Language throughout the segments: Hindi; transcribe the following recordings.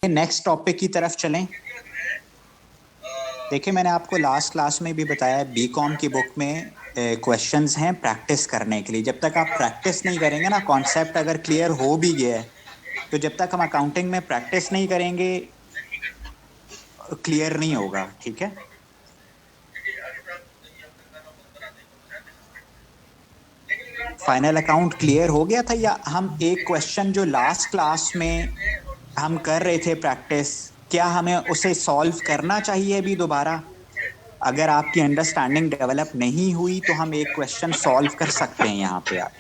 नेक्स्ट टॉपिक की तरफ चलें। देखिए, मैंने आपको लास्ट क्लास में भी बताया, बीकॉम की बुक में क्वेश्चंस हैं प्रैक्टिस करने के लिए। जब तक आप प्रैक्टिस नहीं करेंगे ना, कॉन्सेप्ट अगर क्लियर हो भी गया है तो जब तक हम अकाउंटिंग में प्रैक्टिस नहीं करेंगे क्लियर नहीं होगा। ठीक है, फाइनल अकाउंट क्लियर हो गया था? या हम एक क्वेश्चन जो लास्ट क्लास में हम कर रहे थे प्रैक्टिस, क्या हमें उसे सॉल्व करना चाहिए अभी दोबारा? अगर आपकी अंडरस्टैंडिंग डेवलप नहीं हुई तो हम एक क्वेश्चन सॉल्व कर सकते हैं यहाँ पे आज।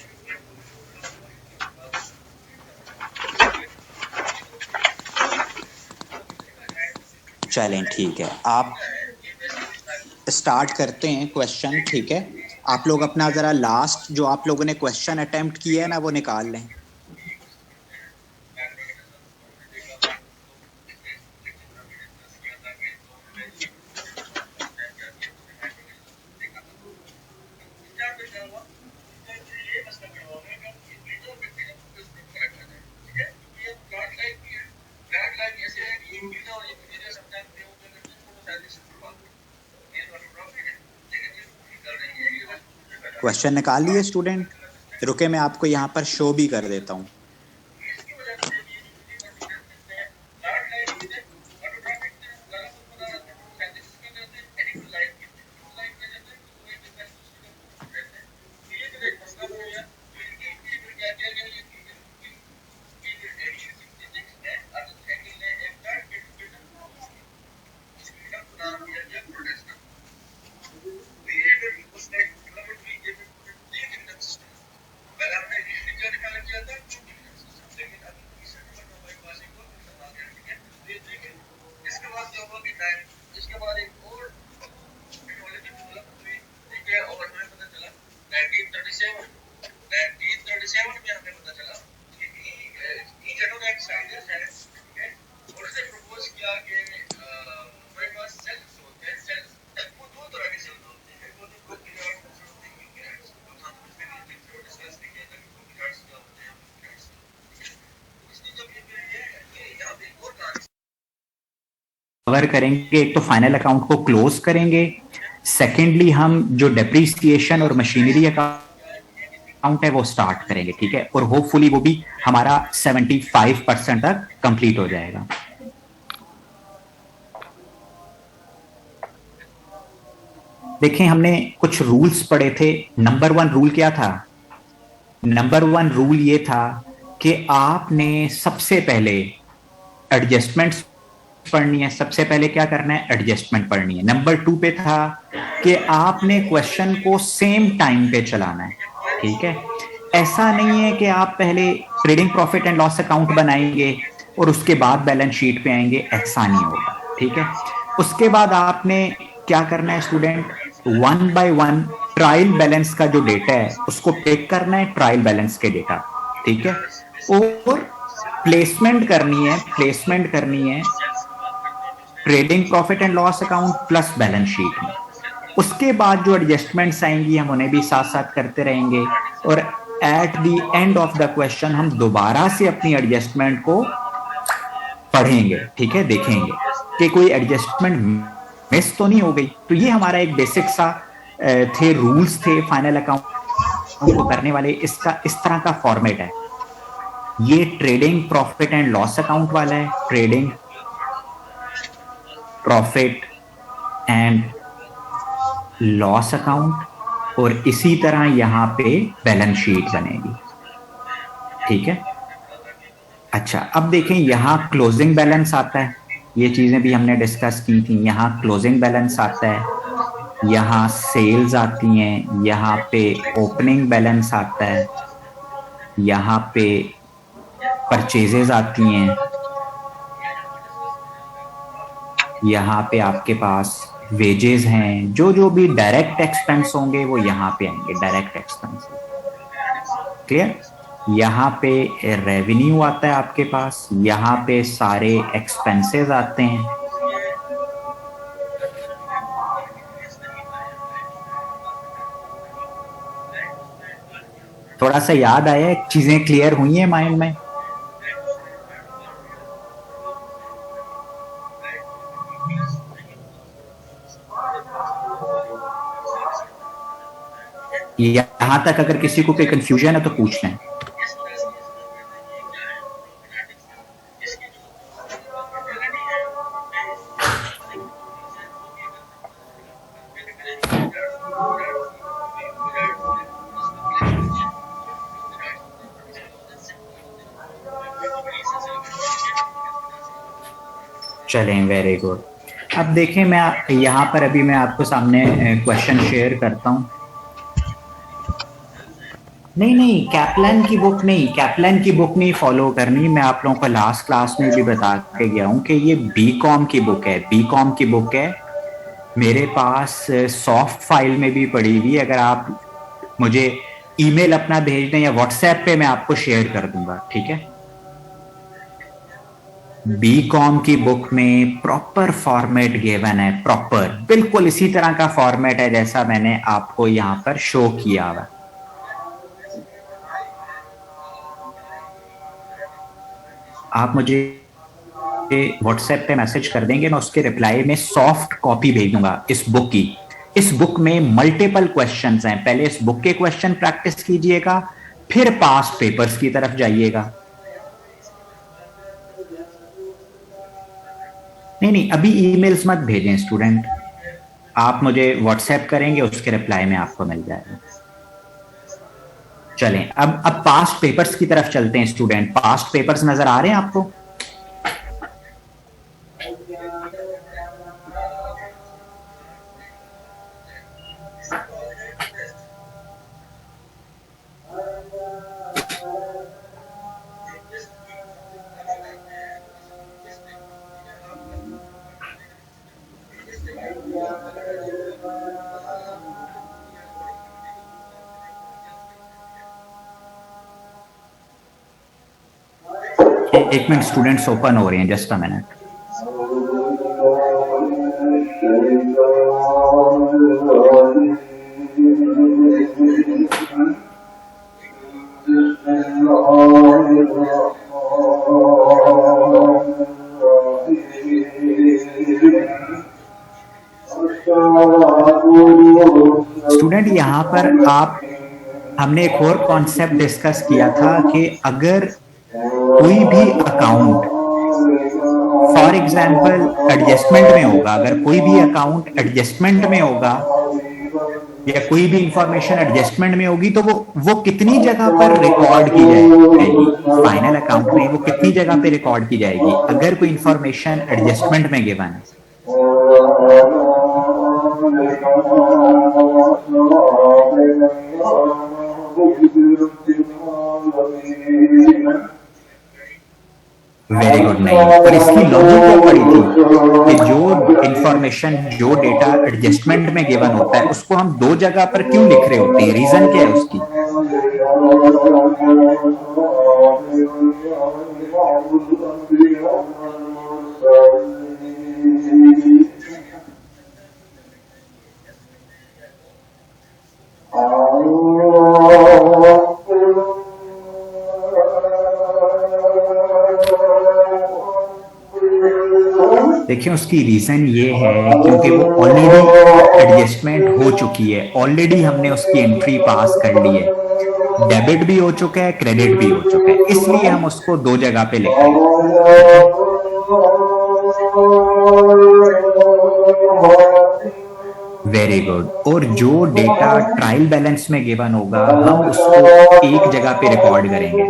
चलें, ठीक है, आप स्टार्ट करते हैं क्वेश्चन। ठीक है, आप लोग अपना जरा लास्ट जो आप लोगों ने क्वेश्चन अटेम्प्ट किया है ना, वो निकाल लें। क्वेश्चन निकाल लिए स्टूडेंट? रुके, मैं आपको यहाँ पर शो भी कर देता हूँ। कवर करेंगे, एक तो फाइनल अकाउंट को क्लोज करेंगे, सेकेंडली हम जो डेप्रीसिएशन और मशीनरी अकाउंट है वो स्टार्ट करेंगे। ठीक है, और होपफुली वो भी हमारा 75% तक कंप्लीट हो जाएगा। देखें, हमने कुछ रूल्स पढ़े थे। नंबर 1 रूल क्या था? नंबर 1 रूल ये था कि आपने सबसे पहले एडजस्टमेंट्स पढ़नी है। सबसे पहले क्या करना है? एडजस्टमेंट पढ़नी है। नंबर 2 पे था कि आपने क्वेश्चन को सेम टाइम पे चलाना है। ठीक है, ऐसा नहीं है कि आप पहले trading profit and loss account बनाएंगे और उसके बाद बैलेंस शीट पे आएंगे, ऐसा नहीं होगा। ठीक है, उसके बाद आपने क्या करना है स्टूडेंट? 1 बाय 1 ट्रायल बैलेंस का जो डेटा है उसको पिक करना है, ट्रायल बैलेंस के डेटा। ठीक है, और प्लेसमेंट करनी है, प्लेसमेंट करनी है trading profit and loss account plus balance sheet में। उसके बाद जो एडजस्टमेंट्स आएंगी हम उन्हें भी साथ साथ करते रहेंगे, और at the end of the question हम दोबारा से अपनी एडजस्टमेंट को पढ़ेंगे। ठीक है, देखेंगे कि कोई एडजस्टमेंट मिस तो नहीं हो गई। तो ये हमारा एक बेसिक सा थे, रूल्स थे फाइनल अकाउंट को करने वाले। इसका इस तरह का फॉर्मेट है। ये trading profit and loss account वाला है, trading profit and loss account, और इसी तरह यहां पे बैलेंस शीट बनेगी। ठीक है, अच्छा, अब देखें यहां क्लोजिंग बैलेंस आता है। ये चीजें भी हमने डिस्कस की थी। यहां क्लोजिंग बैलेंस आता है, यहां सेल्स आती हैं, यहां पे ओपनिंग बैलेंस आता है, यहां पे परचेजेस आती हैं, यहाँ पे आपके पास वेजेस हैं। जो जो भी डायरेक्ट एक्सपेंस होंगे वो यहाँ पे आएंगे, डायरेक्ट एक्सपेंस। क्लियर? यहाँ पे रेवेन्यू आता है आपके पास, यहाँ पे सारे एक्सपेंसेस आते हैं, थोड़ा सा याद आया? चीजें क्लियर हुई हैं माइंड में? यहां तक अगर किसी को कोई कंफ्यूजन है तो पूछ लें। चलें, वेरी गुड। अब देखें, मैं यहाँ पर अभी मैं आपको सामने क्वेश्चन शेयर करता हूँ। नहीं, कैप्लान की बुक नहीं, कैप्लान की बुक नहीं फॉलो करनी। मैं आप लोगों को लास्ट क्लास में भी बता के गया हूँ कि ये बीकॉम की बुक है, बीकॉम की बुक है। मेरे पास सॉफ्ट फाइल में भी पड़ी हुई। अगर आप मुझे ईमेल अपना भेज दें या व्हाट्सएप पे, मैं आपको शेयर कर दूंगा, ठीक है। बीकॉम की बुक में प्रॉपर फॉर्मेट गिवन है, प्रॉपर बिल्कुल इसी तरह का फॉर्मेट है जैसा मैंने आपको यहां पर शो किया हुआ। आप मुझे व्हाट्सएप पे मैसेज कर देंगे, मैं उसके रिप्लाई में सॉफ्ट कॉपी भेज दूंगा इस बुक की। इस बुक में मल्टीपल क्वेश्चंस हैं। पहले इस बुक के क्वेश्चन प्रैक्टिस कीजिएगा, फिर पास्ट पेपर्स की तरफ जाइएगा। नहीं, अभी ईमेल्स मत भेजें स्टूडेंट, आप मुझे व्हाट्सएप करेंगे, उसके रिप्लाई में आपको मिल जाएगा। चलें, अब पास्ट पेपर्स की तरफ चलते हैं स्टूडेंट। पास्ट पेपर्स नजर आ रहे हैं आपको? एक मिनट, स्टूडेंट्स ओपन हो रहे हैं, जस्ट अ मिनट। स्टूडेंट, यहां पर हमने एक और कॉन्सेप्ट डिस्कस किया था कि अगर कोई भी अकाउंट फॉर एग्जाम्पल एडजस्टमेंट में होगा, अगर कोई भी अकाउंट एडजस्टमेंट में होगा या कोई भी इंफॉर्मेशन एडजस्टमेंट में होगी, तो वो कितनी जगह पर रिकॉर्ड की जाएगी फाइनल अकाउंट में, वो कितनी जगह पे रिकॉर्ड की जाएगी अगर कोई इंफॉर्मेशन एडजस्टमेंट में गिवन है। Very good. नहीं, पर इसकी लॉजिक क्या पड़ी थी कि जो इंफॉर्मेशन, जो डेटा एडजस्टमेंट में गिवन होता है, उसको हम दो जगह पर क्यों लिख रहे होते हैं? रीजन क्या है उसकी? देखिए, उसकी रीजन ये है क्योंकि वो ऑलरेडी एडजस्टमेंट हो चुकी है, ऑलरेडी हमने उसकी एंट्री पास कर ली है, डेबिट भी हो चुका है, क्रेडिट भी हो चुका है, इसलिए हम उसको दो जगह पे लिख रहे हैं। Very good. और जो डेटा ट्रायल बैलेंस में गिवन होगा, हम उसको एक जगह पे रिकॉर्ड करेंगे।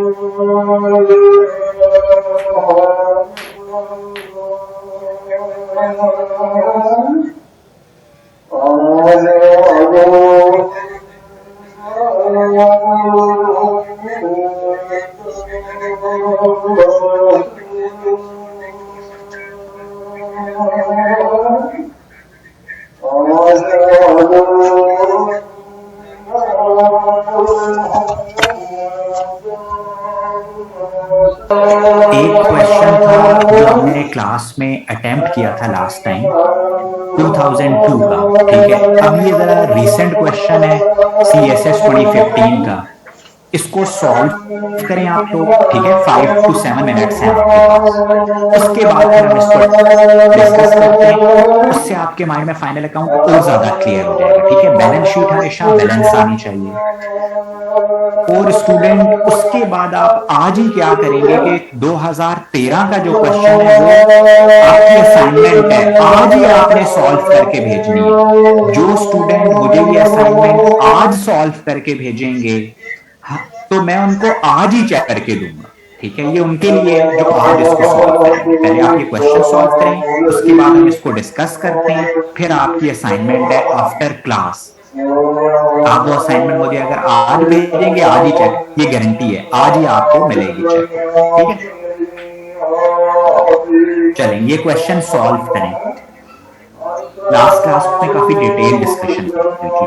एक क्वेश्चन था जो हमने क्लास में अटेम्प्ट किया था लास्ट टाइम, 2002 का, ठीक है। अब ये जरा रिसेंट क्वेश्चन है CSS 2015 का। इसको सॉल्व करें आप लोग, ठीक है। 5 to 7 मिनट्स हैं आपके पास। उसके बाद फिर हम इसको डिस्कस करते हैं। उससे आपके माइंड में फाइनल अकाउंट और ज्यादा क्लियर हो जाएगा, ठीक है। बैलेंस शीट हमेशा बैलेंस आनी चाहिए। और स्टूडेंट उसके बाद आप आज ही क्या करेंगे कि 2013 का जो क्वेश्चन है वो आपकी असाइनमेंट है, आज ही आपने सॉल्व करके भेजनी है। जो स्टूडेंट मुझे ये असाइनमेंट आज सॉल्व करके भेजेंगे, हाँ, तो मैं उनको आज ही चेक करके दूंगा, ठीक है। ये उनके लिए जो आज इसको सॉल्व करेंगे। पहले आप ये क्वेश्चन सॉल्व करें, उसके बाद हम इसको डिस्कस करते हैं, फिर आपकी असाइनमेंट है आफ्टर क्लास। आप वो असाइनमेंट मुझे अगर आज भेजेंगे, आज ही चेक, ये गारंटी है, आज ही आपको मिलेगी चेक, ठीक है। चलें ये क्वेश्चन सॉल्व करें। लास्ट क्लास में काफी डिटेल डिस्कशन की थी।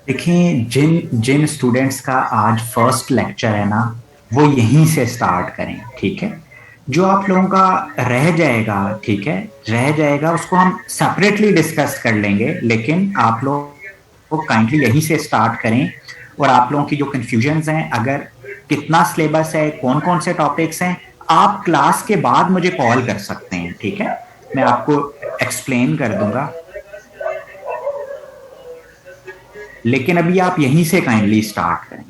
देखिए, जिन जिन स्टूडेंट्स का आज फर्स्ट लेक्चर है ना, वो यहीं से स्टार्ट करें, ठीक है। जो आप लोगों का रह जाएगा, ठीक है, रह जाएगा, उसको हम सेपरेटली डिस्कस कर लेंगे, लेकिन आप लोग काइंडली यहीं से स्टार्ट करें। और आप लोगों की जो कंफ्यूजन्स हैं, अगर कितना सिलेबस है, कौन कौन से टॉपिक्स हैं, आप क्लास के बाद मुझे कॉल कर सकते हैं, ठीक है। मैं आपको एक्सप्लेन कर दूंगा, लेकिन अभी आप यहीं से काइंडली स्टार्ट करें।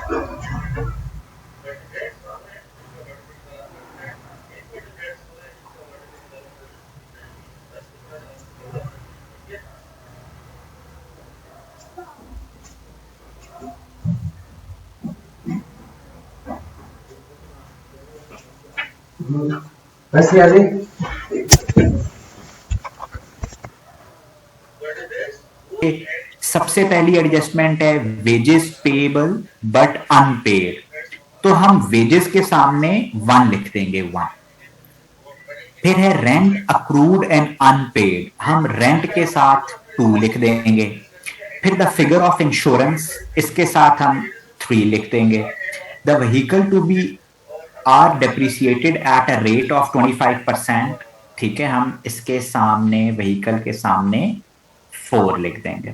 बस यार सबसे पहली एडजस्टमेंट है वेजेस पेएबल बट अनपेड, तो हम वेजेस के सामने 1 लिख देंगे 1। फिर है रेंट अक्रूड एंड अनपेड, हम रेंट के साथ 2 लिख देंगे। फिर द फिगर ऑफ इंश्योरेंस, इसके साथ हम 3 लिख देंगे। The vehicle to be are depreciated at a rate of 25%, ठीक है, हम इसके सामने व्हीकल के सामने 4 लिख देंगे।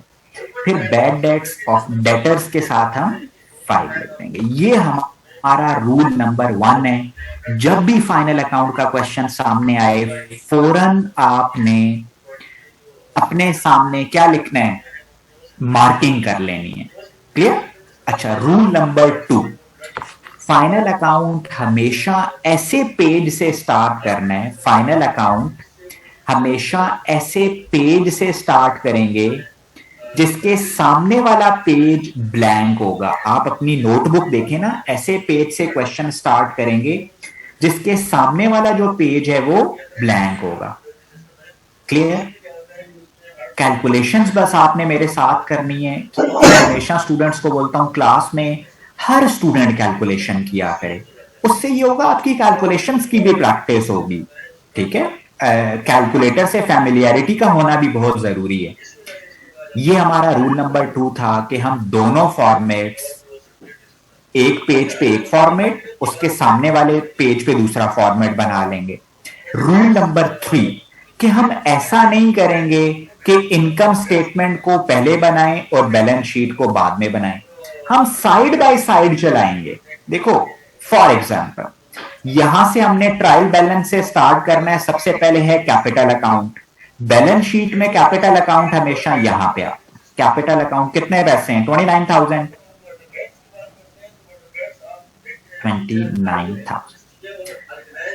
फिर बैड डेट्स ऑफ डेटर्स के साथ हम 5 लिख देंगे। ये हमारा रूल नंबर 1 है। जब भी फाइनल अकाउंट का क्वेश्चन सामने आए, फौरन आपने अपने सामने क्या लिखना है, मार्किंग कर लेनी है। क्लियर? अच्छा, रूल नंबर 2, फाइनल अकाउंट हमेशा ऐसे पेज से स्टार्ट करना है। फाइनल अकाउंट हमेशा ऐसे पेज से स्टार्ट करेंगे जिसके सामने वाला पेज ब्लैंक होगा। आप अपनी नोटबुक देखें ना, ऐसे पेज से क्वेश्चन स्टार्ट करेंगे जिसके सामने वाला जो पेज है वो ब्लैंक होगा। क्लियर? कैलकुलेशंस बस आपने मेरे साथ करनी है। हमेशा स्टूडेंट्स को बोलता हूं क्लास में हर स्टूडेंट कैलकुलेशन किया करे, उससे ये होगा आपकी कैलकुलेशंस की भी प्रैक्टिस होगी। ठीक है? कैलकुलेटर से फैमिलियरिटी का होना भी बहुत जरूरी है। ये हमारा रूल नंबर 2 था कि हम दोनों फॉर्मेट्स, एक पेज पे एक फॉर्मेट, उसके सामने वाले पेज पे दूसरा फॉर्मेट बना लेंगे। रूल नंबर 3 कि हम ऐसा नहीं करेंगे कि इनकम स्टेटमेंट को पहले बनाएं और बैलेंस शीट को बाद में बनाएं। हम साइड बाय साइड चलाएंगे। देखो, फॉर एग्जांपल यहां से हमने ट्रायल बैलेंस से स्टार्ट करना है। सबसे पहले है कैपिटल अकाउंट। बैलेंस शीट में कैपिटल अकाउंट हमेशा यहां पे आता है। कैपिटल अकाउंट कितने पैसे हैं? 29,000। 29,000।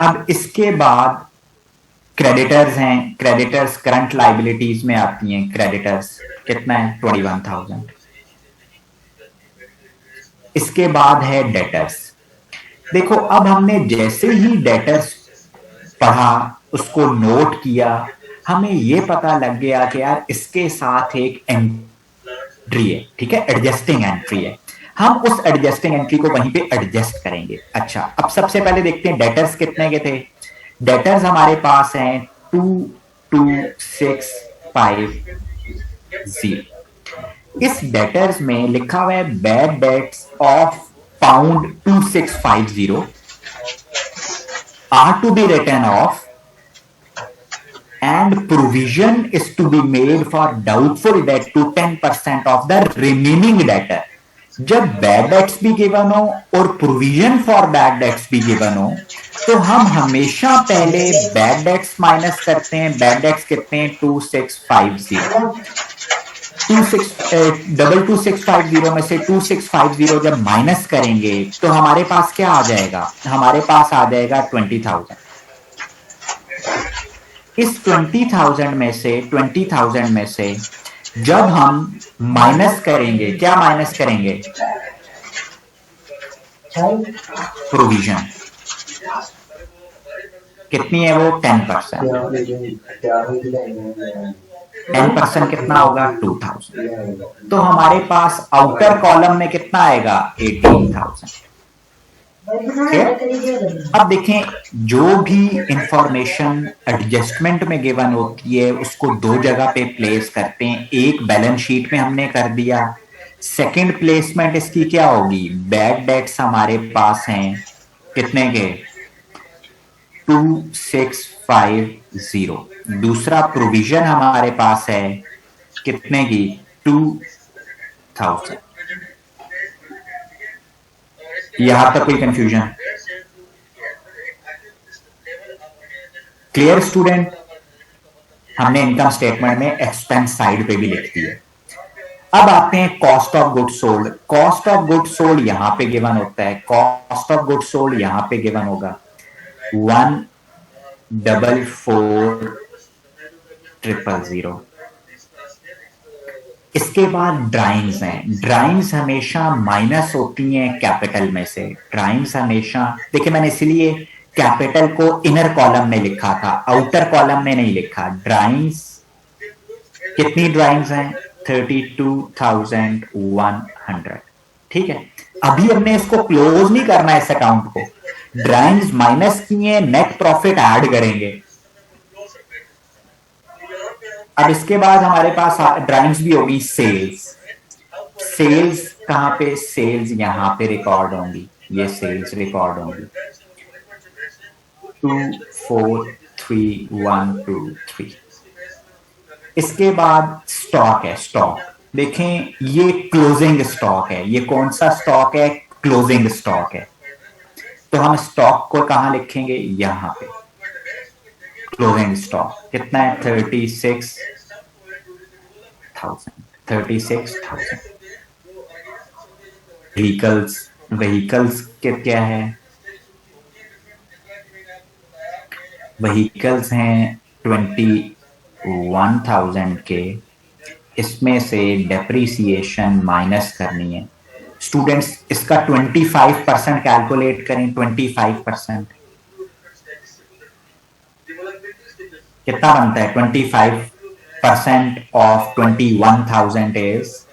अब इसके बाद क्रेडिटर्स हैं। क्रेडिटर्स करंट लाइबिलिटीज में आती हैं। क्रेडिटर्स कितना है? 21,000। इसके बाद है डेटर्स। देखो, अब हमने जैसे ही डेटर्स पढ़ा, उसको नोट किया, हमें यह पता लग गया कि यार इसके साथ एक एंट्री है। ठीक है, एडजस्टिंग एंट्री है। हम उस एडजस्टिंग एंट्री को वहीं पे एडजस्ट करेंगे। अच्छा, अब सबसे पहले देखते हैं डेटर्स कितने के थे। डेटर्स हमारे पास हैं 22,650। इस डेटर्स में लिखा हुआ है bad debts of pound 2650 are to be written off and provision is to be made for doubtful debt to 10% of the remaining debtor। जब बैड डेट्स भी गिवन हो और प्रोविजन फॉर बैड डेट्स भी गिवन हो, तो हम हमेशा पहले बैड डेट्स माइनस करते हैं। बैड डेट्स कितने हैं? 2650। 22,650 में से 2650 जब माइनस करेंगे तो हमारे पास क्या आ जाएगा? हमारे पास आ जाएगा 20,000। इस 20,000 में से जब हम माइनस करेंगे, क्या माइनस करेंगे? प्रोविजन कितनी है वो? 10%। 10% कितना होगा? 2,000। तो हमारे पास आउटर कॉलम में कितना आएगा? 18,000। अब देखें, जो भी इंफॉर्मेशन एडजस्टमेंट में गिवन होती है उसको 2 जगह पे प्लेस करते हैं। एक बैलेंस शीट में हमने कर दिया। सेकंड प्लेसमेंट इसकी क्या होगी? बैड डेट्स हमारे पास हैं कितने के? 2650। दूसरा प्रोविजन हमारे पास है कितने की? 2,000। यहां तक कोई कंफ्यूजन? Clear student? हमने इनकम स्टेटमेंट में एक्सपेंस साइड पे भी लिख दी है। अब आते हैं cost of good sold. Cost of good sold यहां पे गिवन होता है, कॉस्ट ऑफ गुड सोल्ड यहां पे गिवन होगा 144,000,000। इसके बाद ड्राइंग्स हैं। ड्राइंग्स हमेशा माइनस होती हैं कैपिटल में से। ड्राइंग्स हमेशा, देखिए मैंने इसलिए कैपिटल को इनर कॉलम में लिखा था, आउटर कॉलम में नहीं लिखा। ड्राइंग्स, कितनी ड्राइंग्स हैं? 32,100। ठीक है, अभी हमने इसको क्लोज नहीं करना है इस अकाउंट को। ड्राइंग्स माइनस किए, नेट प्रॉफिट ऐड करेंगे। अब इसके बाद हमारे पास ड्राइंग्स भी होगी सेल्स। सेल्स कहां पे? सेल्स यहां पे रिकॉर्ड होंगी, ये सेल्स रिकॉर्ड होंगी 243123। इसके बाद स्टॉक है। स्टॉक देखें, ये क्लोजिंग स्टॉक है। ये कौन सा स्टॉक है? क्लोजिंग स्टॉक है। तो हम स्टॉक को कहां लिखेंगे? यहां पे। क्लोजिंग स्टॉक कितना है? 36,000। व्हीकल्स, व्हीकल्स के क्या है? व्हीकल्स हैं 21,000 के। इसमें से डेप्रीसिएशन माइनस करनी है। स्टूडेंट्स इसका 25% कैलकुलेट करें। 25% कितना बनता है? 25% ऑफ 21,000 इज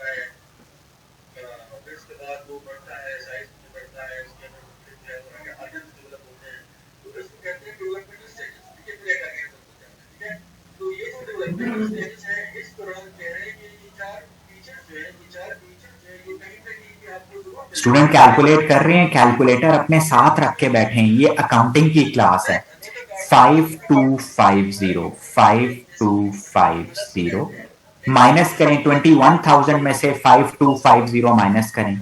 'स्टूडेंट कैलकुलेट कर रहे हैं, कैलकुलेटर अपने साथ रख के बैठे हैं, ये अकाउंटिंग की क्लास है। 5250 माइनस करें। 21,000 में से 5250 माइनस करें।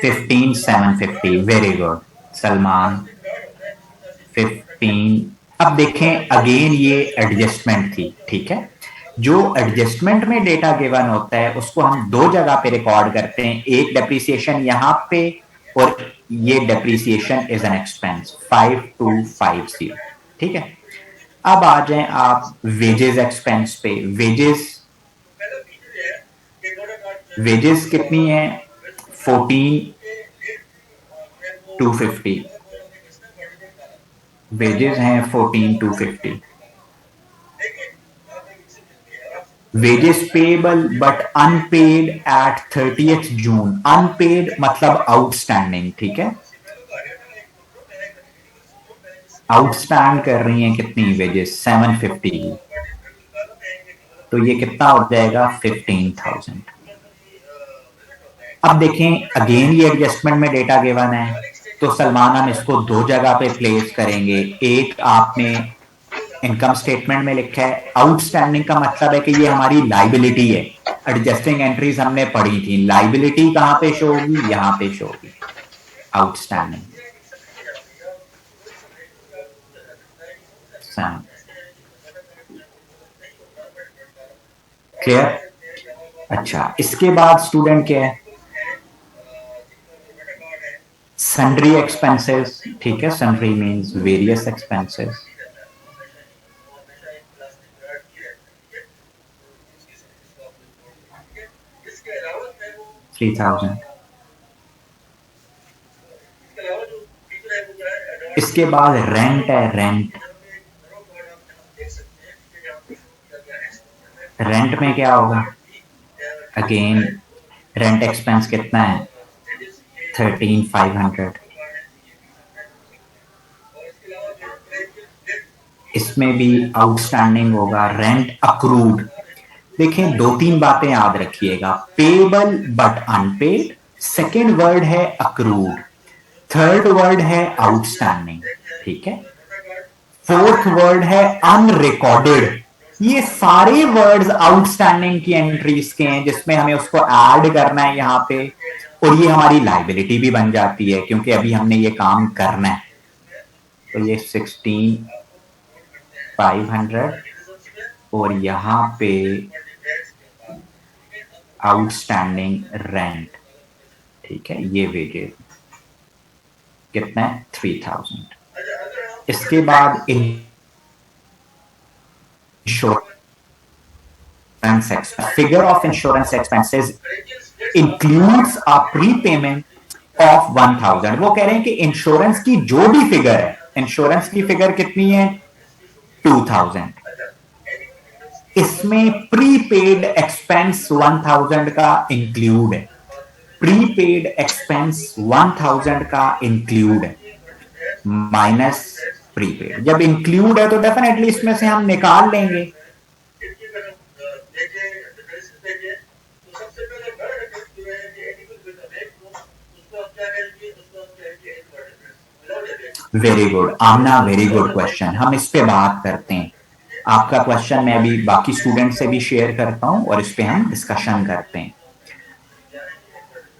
15,750। Very good Salman, 15। अब देखें अगेन ये एडजस्टमेंट थी। ठीक है, जो एडजस्टमेंट में डेटा गिवन होता है उसको हम दो जगह पे रिकॉर्ड करते हैं। एक डेप्रीसिएशन यहां पे, और ये डेप्रीसिएशन इज एन एक्सपेंस 5250। ठीक है, अब आ जाएं आप वेजेस एक्सपेंस पे। वेजेस, वेजेस कितनी है? 14,250। वेजेस हैं 14,250। Wages payable but unpaid at 30th June. Unpaid मतलब आउटस्टैंडिंग। ठीक है, आउटस्टैंड कर रही हैं कितनी वेजेस? 750। तो ये कितना हो जाएगा? 15,000। अब देखें अगेन ये एडजस्टमेंट में डेटा गिवन है, तो सलमान हम इसको दो जगह पे प्लेस करेंगे। एक आपने इनकम स्टेटमेंट में लिखा है। आउटस्टैंडिंग का मतलब है कि ये हमारी लाइबिलिटी है। एडजस्टिंग एंट्रीज हमने पढ़ी थी। लाइबिलिटी कहां पे शो होगी? यहां पे शो होगी, आउटस्टैंडिंग। क्लियर? अच्छा, इसके बाद स्टूडेंट क्या है? Sundry expenses. ठीक है, सन्ड्री मीन्स वेरियस एक्सपेंसेस। 3,000। इसके बाद रेंट है। रेंट, रेंट में क्या होगा? अगेन रेंट एक्सपेंस कितना है? 13,500। इसमें भी आउटस्टैंडिंग होगा रेंट अक्रूड। देखें दो तीन बातें याद रखिएगा। Payable but unpaid, second word है अक्रूड, थर्ड वर्ड है आउटस्टैंडिंग। ठीक है, फोर्थ वर्ड है अनरिकॉर्डेड। ये सारे वर्ड्स आउटस्टैंडिंग की एंट्रीज के हैं जिसमें हमें उसको ऐड करना है यहां पे, और ये हमारी लाइबिलिटी भी बन जाती है क्योंकि अभी हमने ये काम करना है। तो ये 16,500 और यहाँ पे आउटस्टैंडिंग रेंट, ठीक है, ये वेजेस कितना है 3,000। इसके बाद insurance expense, figure of insurance expenses includes a prepayment of 1,000। वो कह रहे हैं कि इंश्योरेंस की जो भी फिगर है, इंश्योरेंस की फिगर कितनी है 2,000, इसमें प्रीपेड एक्सपेंस 1,000 का इंक्लूड है, प्रीपेड एक्सपेंस 1,000 का इंक्लूड है माइनस प्रीपेड। जब इंक्लूड है तो डेफिनेटली इसमें से हम निकाल लेंगे। वेरी गुड आमना, वेरी गुड क्वेश्चन, हम इस पे बात करते हैं। आपका क्वेश्चन मैं अभी बाकी स्टूडेंट से भी शेयर करता हूं और इस पे हम डिस्कशन करते हैं।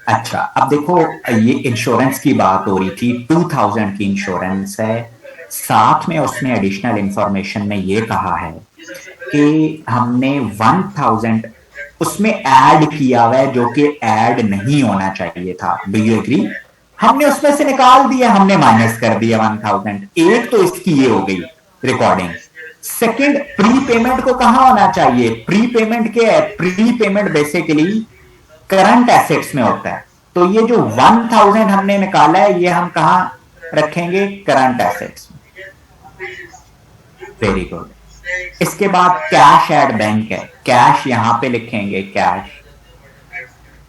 अच्छा, अब देखो ये इंश्योरेंस की बात हो रही थी, 2,000 की इंश्योरेंस है, साथ में उसमें एडिशनल इंफॉर्मेशन में ये कहा है कि हमने 1,000 उसमें ऐड किया हुआ है जो कि ऐड नहीं होना चाहिए था। Do you agree? हमने उसमें से निकाल दिया, हमने माइनस कर दिया 1,000। एक तो इसकी ये हो गई रिकॉर्डिंग। सेकंड, प्री पेमेंट को कहां होना चाहिए? प्री पेमेंट के pre payment basically current assets में होता है, तो ये जो 1,000 हमने निकाला है ये हम कहां रखेंगे? करंट एसेट्स में। Very good. इसके बाद कैश एट बैंक है, कैश यहां पे लिखेंगे, कैश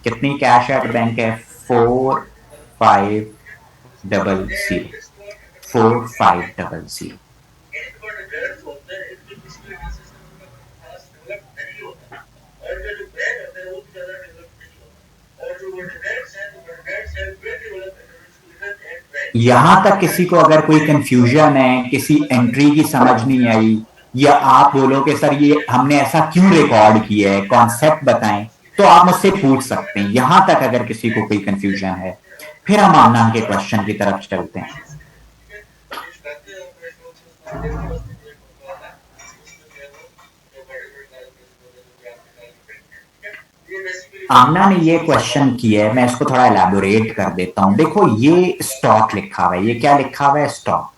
कितनी कैश एट बैंक है 4,500, 4,500। यहां तक किसी को अगर कोई कंफ्यूजन है, किसी एंट्री की समझ नहीं आई, या आप बोलो कि सर ये हमने ऐसा क्यों रिकॉर्ड किया है, कॉन्सेप्ट बताएं, तो आप मुझसे पूछ सकते हैं। यहां तक अगर किसी को कोई कंफ्यूजन है, फिर हम आमना के क्वेश्चन की तरफ चलते हैं। आमना ने ये क्वेश्चन किया है, मैं इसको थोड़ा एलैबोरेट कर देता हूं। देखो ये स्टॉक लिखा हुआ है, ये क्या लिखा हुआ है? स्टॉक।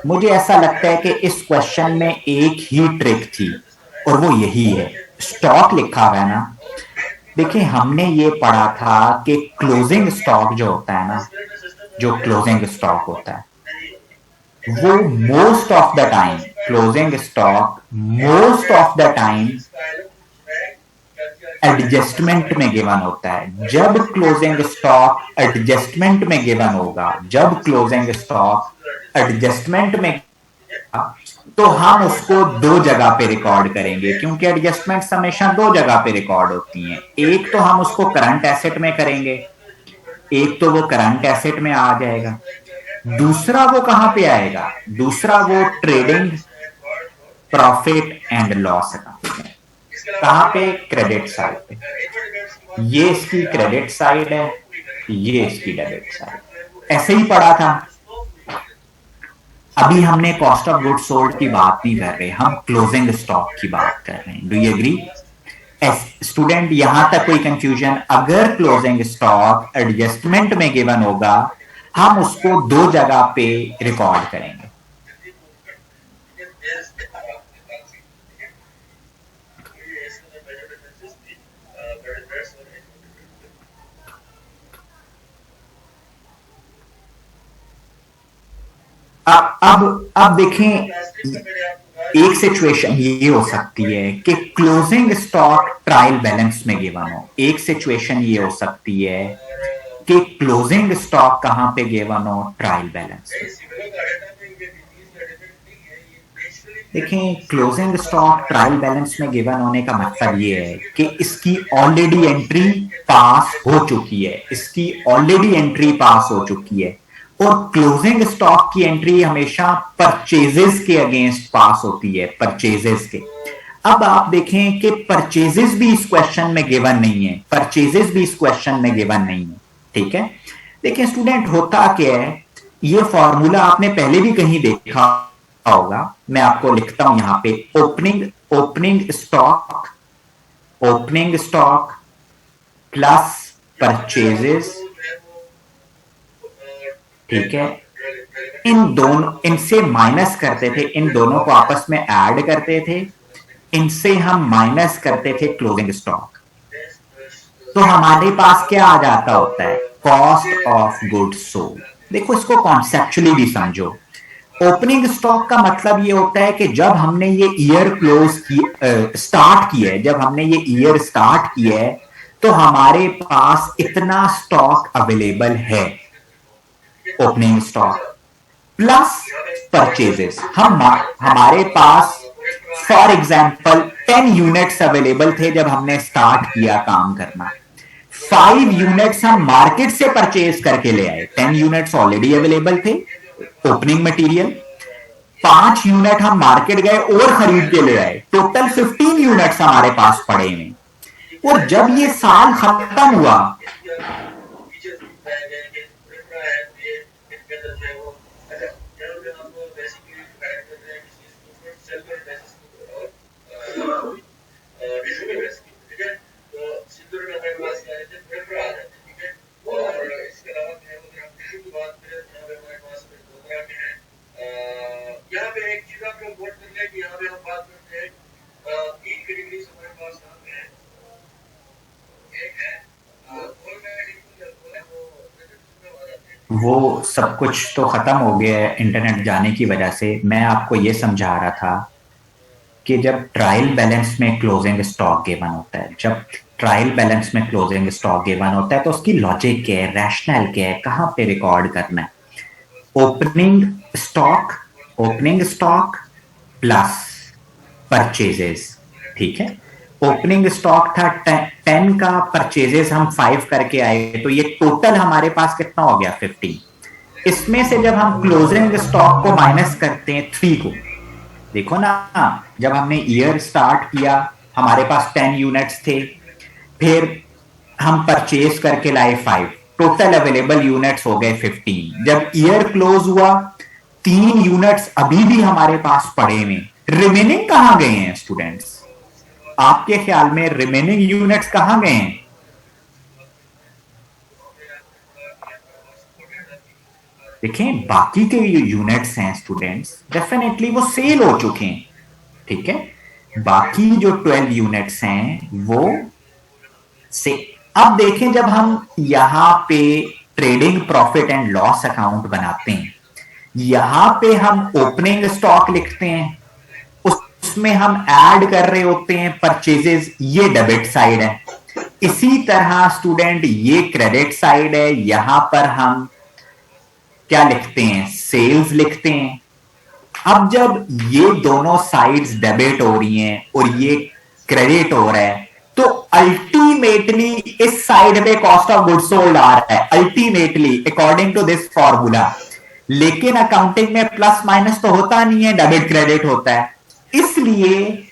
मुझे ऐसा लगता है कि इस क्वेश्चन में एक ही ट्रिक थी और वो यही है, स्टॉक लिखा हुआ है ना। देखिए हमने ये पढ़ा था कि क्लोजिंग स्टॉक जो होता है ना, जो क्लोजिंग स्टॉक होता है वो most of the time, closing stock most of the time adjustment में गिवन होता है। जब क्लोजिंग स्टॉक एडजस्टमेंट में गिवन होगा, जब क्लोजिंग स्टॉक एडजस्टमेंट में, तो हम उसको दो जगह पे रिकॉर्ड करेंगे, क्योंकि एडजस्टमेंट हमेशा दो जगह पे रिकॉर्ड होती हैं। एक तो हम उसको करंट एसेट में करेंगे, एक तो वो करंट एसेट में आ जाएगा, दूसरा वो कहां पे आएगा? दूसरा वो trading profit and loss account. कहां पे? क्रेडिट साइड पे। ये इसकी क्रेडिट साइड है, ये इसकी डेबिट साइड। ऐसे ही पढ़ा था। अभी हमने कॉस्ट ऑफ गुड्स सोल्ड की बात नहीं कर रहे, हम क्लोजिंग स्टॉक की बात कर रहे हैं। Do you agree? स्टूडेंट यहां तक कोई कंफ्यूजन? अगर क्लोजिंग स्टॉक एडजस्टमेंट में गिवन होगा, हम उसको दो जगह पे रिकॉर्ड करेंगे। अब देखें, एक सिचुएशन ये हो सकती है कि क्लोजिंग स्टॉक ट्रायल बैलेंस में गिवन हो। एक सिचुएशन ये हो सकती है कि क्लोजिंग स्टॉक कहां पे गिवन हो? ट्रायल बैलेंस में। देखें क्लोजिंग स्टॉक ट्रायल बैलेंस में गिवन होने का मतलब ये है कि इसकी ऑलरेडी एंट्री पास हो चुकी है, इसकी ऑलरेडी एंट्री पास हो चुकी है। और क्लोजिंग स्टॉक की एंट्री हमेशा परचेजेस के अगेंस्ट पास होती है, परचेजेस के। अब आप देखें कि परचेजेस भी इस क्वेश्चन में गिवन नहीं है, परचेजेस भी इस क्वेश्चन में गिवन नहीं है, ठीक है। देखिए स्टूडेंट होता क्या है ये फॉर्मूला आपने पहले भी कहीं देखा होगा, मैं आपको लिखता हूं यहां पे, ओपनिंग स्टॉक प्लस परचेजेस, ठीक है, इनसे माइनस करते थे, इन दोनों को आपस में ऐड करते थे, इनसे हम माइनस करते थे क्लोजिंग स्टॉक, तो हमारे पास क्या आ जाता होता है, कॉस्ट ऑफ गुड्स सोल्ड। देखो इसको कॉन्सेप्चुअली भी समझो। ओपनिंग स्टॉक का मतलब ये होता है कि जब हमने ये ईयर क्लोज की स्टार्ट किया है, जब हमने ये ईयर स्टार्ट किया है, तो हमारे पास इतना स्टॉक अवेलेबल है, ओपनिंग स्टॉक प्लस परचेजेस। हमारे पास फॉर एग्जाम्पल 10 यूनिट्स अवेलेबल थे जब हमने स्टार्ट किया काम करना, 5 यूनिट्स हम मार्केट से परचेज करके ले आए, 10 यूनिट्स ऑलरेडी अवेलेबल थे ओपनिंग मटेरियल, 5 यूनिट हम मार्केट गए और खरीद के ले आए, टोटल 15 यूनिट्स हमारे पास पड़े हैं। और जब ये साल खत्म हुआ, वो सब कुछ तो खत्म हो गया है इंटरनेट जाने की वजह से। मैं आपको ये समझा रहा था कि जब ट्रायल बैलेंस में क्लोजिंग स्टॉक गिवन होता है, जब ट्रायल बैलेंस में क्लोजिंग स्टॉक गिवन होता है, तो उसकी लॉजिक क्या है, रैशनल क्या है, कहां पे रिकॉर्ड करना है। ओपनिंग स्टॉक प्लस परचेजेस, ठीक है। ओपनिंग स्टॉक था 10 का, परचेजेस हम 5 करके आए, तो ये टोटल हमारे पास कितना हो गया, 15। इसमें से जब हम क्लोजिंग स्टॉक को माइनस करते हैं 3 को, देखो ना, जब हमने ईयर स्टार्ट किया हमारे पास 10 यूनिट्स थे, फिर हम परचेज करके लाए 5, टोटल अवेलेबल यूनिट्स हो गए 15। जब ईयर क्लोज हुआ 3 यूनिट्स अभी भी हमारे पास पड़े हुए, रिमेनिंग कहां गए हैं स्टूडेंट्स, आपके ख्याल में रिमेनिंग यूनिट्स कहां गए हैं? देखें, बाकी के यूनिट्स हैं स्टूडेंट्स, डेफिनेटली वो सेल हो चुके हैं, ठीक है। बाकी जो 12 यूनिट्स हैं वो से, अब देखें जब हम यहां पे trading profit and loss account बनाते हैं, यहां पे हम ओपनिंग स्टॉक लिखते हैं, उसमें हम ऐड कर रहे होते हैं परचेजेस, ये डेबिट साइड है। इसी तरह स्टूडेंट ये क्रेडिट साइड है, यहां पर हम क्या लिखते हैं, सेल्स लिखते हैं। अब जब ये दोनों साइड्स डेबिट हो रही हैं और ये क्रेडिट हो रहा है, तो अल्टीमेटली इस साइड पे कॉस्ट ऑफ गुड्स सोल्ड आ रहा है, ultimately according to this formula. लेकिन अकाउंटिंग में प्लस माइनस तो होता नहीं है, डेबिट क्रेडिट होता है। इसलिए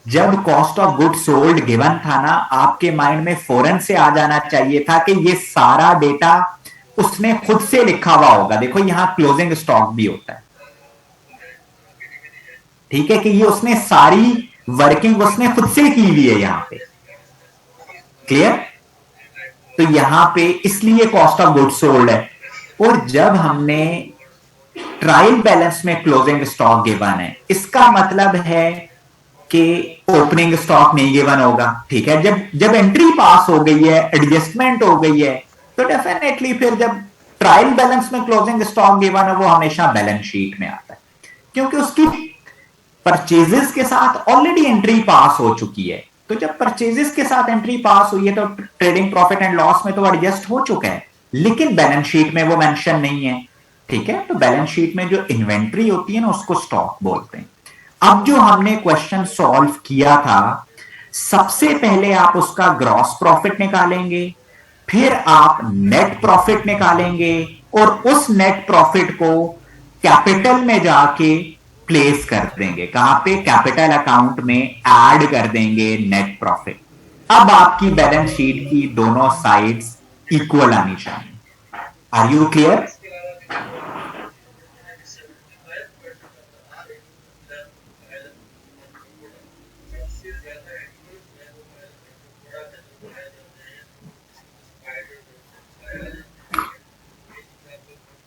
जब cost of good sold given था ना, आपके माइंड में फौरन से आ जाना चाहिए था कि ये सारा डेटा उसने खुद से लिखा हुआ होगा। देखो यहां क्लोजिंग स्टॉक भी होता है, ठीक है, कि ये उसने सारी वर्किंग उसने खुद से की हुई है यहां पे, क्लियर। तो यहां पे इसलिए कॉस्ट ऑफ गुड सोल्ड है। और जब हमने ट्रायल बैलेंस में क्लोजिंग स्टॉक गिवन है, इसका मतलब है कि ओपनिंग स्टॉक नहीं गिवन होगा, ठीक है। जब एंट्री पास हो गई है, एडजस्टमेंट हो गई है, तो डेफिनेटली फिर जब ट्रायल बैलेंस में क्लोजिंग स्टॉक गिवन है, वो हमेशा बैलेंस शीट में आता है, क्योंकि उसकी परचेजेस के साथ ऑलरेडी एंट्री पास हो चुकी है। तो जब परचेजेस के साथ एंट्री पास हुई है, तो ट्रेडिंग प्रॉफिट एंड लॉस में तो एडजस्ट हो चुका है, लेकिन बैलेंस शीट में वो मेंशन नहीं है, ठीक है। तो बैलेंस शीट में जो इन्वेंट्री होती है ना, उसको स्टॉक बोलते हैं। अब जो हमने क्वेश्चन सॉल्व किया था, सबसे पहले आप उसका ग्रॉस प्रॉफिट निकालेंगे, फिर आप नेट प्रॉफिट निकालेंगे, और उस नेट प्रॉफिट को कैपिटल में जाके प्लेस कर देंगे। कहां पे? कैपिटल अकाउंट में ऐड कर देंगे नेट प्रॉफिट। अब आपकी बैलेंस शीट की दोनों साइड्स इक्वल आनी चाहिए। Are you clear?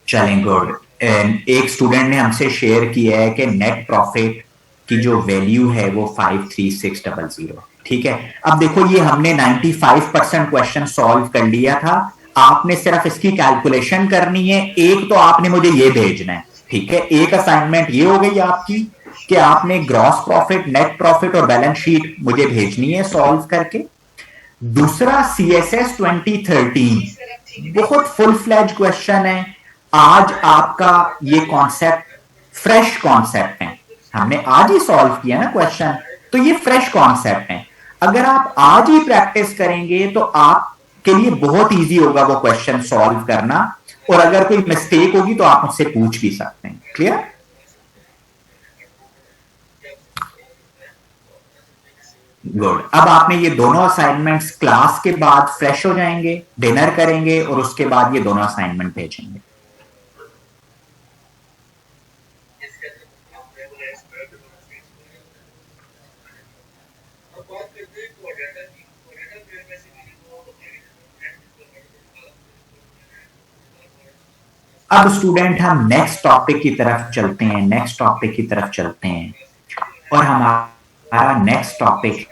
चलें, गुड। एक स्टूडेंट ने हमसे शेयर किया है कि नेट प्रॉफिट की जो वैल्यू है वो 53600। ठीक है, अब देखो ये हमने 95% क्वेश्चन सॉल्व कर लिया था। आपने सिर्फ इसकी कैलकुलेशन करनी है। एक तो आपने मुझे ये भेजना है, ठीक है। एक असाइनमेंट ये हो गई आपकी कि आपने ग्रॉस प्रॉफिट, नेट प्रॉफिट और बैलेंस शीट मुझे भेजनी है सॉल्व करके। दूसरा CSS 2013 बहुत फुल फ्लैज क्वेश्चन है। आज आपका ये कॉन्सेप्ट फ्रेश कॉन्सेप्ट है, हमने आज ही सॉल्व किया ना क्वेश्चन, तो ये फ्रेश कॉन्सेप्ट है। अगर आप आज ही प्रैक्टिस करेंगे तो आपके लिए बहुत इजी होगा वो क्वेश्चन सॉल्व करना, और अगर कोई मिस्टेक होगी तो आप मुझसे पूछ भी सकते हैं। क्लियर? गुड। अब आपने ये दोनों असाइनमेंट्स क्लास के बाद फ्रेश हो जाएंगे, डिनर करेंगे और उसके बाद ये दोनों असाइनमेंट भेजेंगे। अब स्टूडेंट हम नेक्स्ट टॉपिक की तरफ चलते हैं, नेक्स्ट टॉपिक की तरफ चलते हैं, और हमारा नेक्स्ट टॉपिक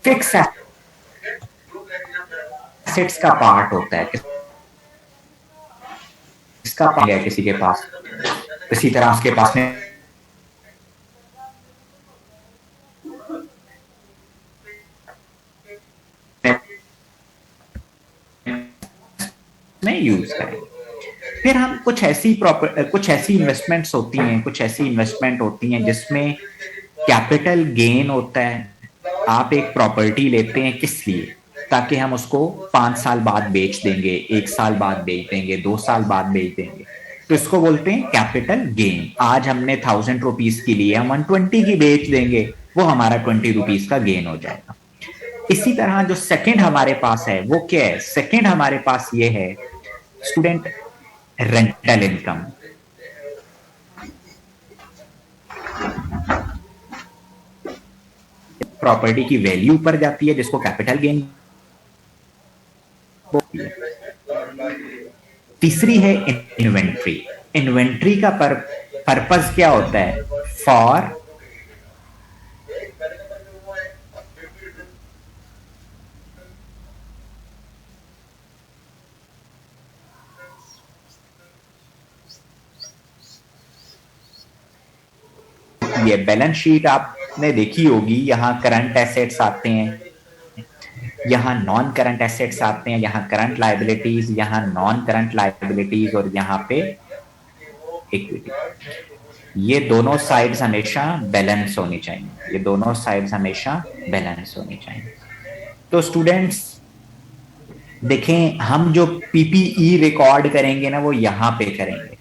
फिक्स एसेट्स का पार्ट होता है। इसका पार्ट है किसी के पास, इसी तरह उसके पास में यूज करें। फिर हम कुछ ऐसी इन्वेस्टमेंट्स होती हैं, कुछ ऐसी इन्वेस्टमेंट होती हैं जिसमें कैपिटल गेन होता है। आप एक प्रॉपर्टी लेते हैं किस लिए? ताकि हम उसको 5 साल बाद बेच देंगे, 1 साल बाद बेच देंगे, 2 साल बाद बेच देंगे, तो इसको बोलते हैं कैपिटल गेन। आज हमने 1000 रुपीज की ली, हम 120 की बेच देंगे, वो हमारा 20 रुपीज का गेन हो जाएगा। इसी तरह जो सेकंड हमारे पास है वो क्या है? सेकंड हमारे पास ये है स्टूडेंट, रेंटल इनकम। प्रॉपर्टी की वैल्यू पर जाती है जिसको कैपिटल गेन। तीसरी है इन्वेंट्री। इन्वेंट्री का पर्पस क्या होता है? फॉर ये बैलेंस शीट आपने देखी होगी, यहाँ करंट एसेट्स आते हैं, यहाँ नॉन करंट एसेट्स आते हैं, यहाँ करंट लायबिलिटीज, यहाँ नॉन करंट लायबिलिटीज, और यहाँ पे इक्विटी। ये दोनों साइड्स हमेशा बैलेंस होनी चाहिए, ये दोनों साइड्स हमेशा बैलेंस होनी चाहिए। तो स्टूडेंट्स देखें, हम जो पीपीई रिकॉर्ड करेंगे ना वो यहाँ पे करेंगे।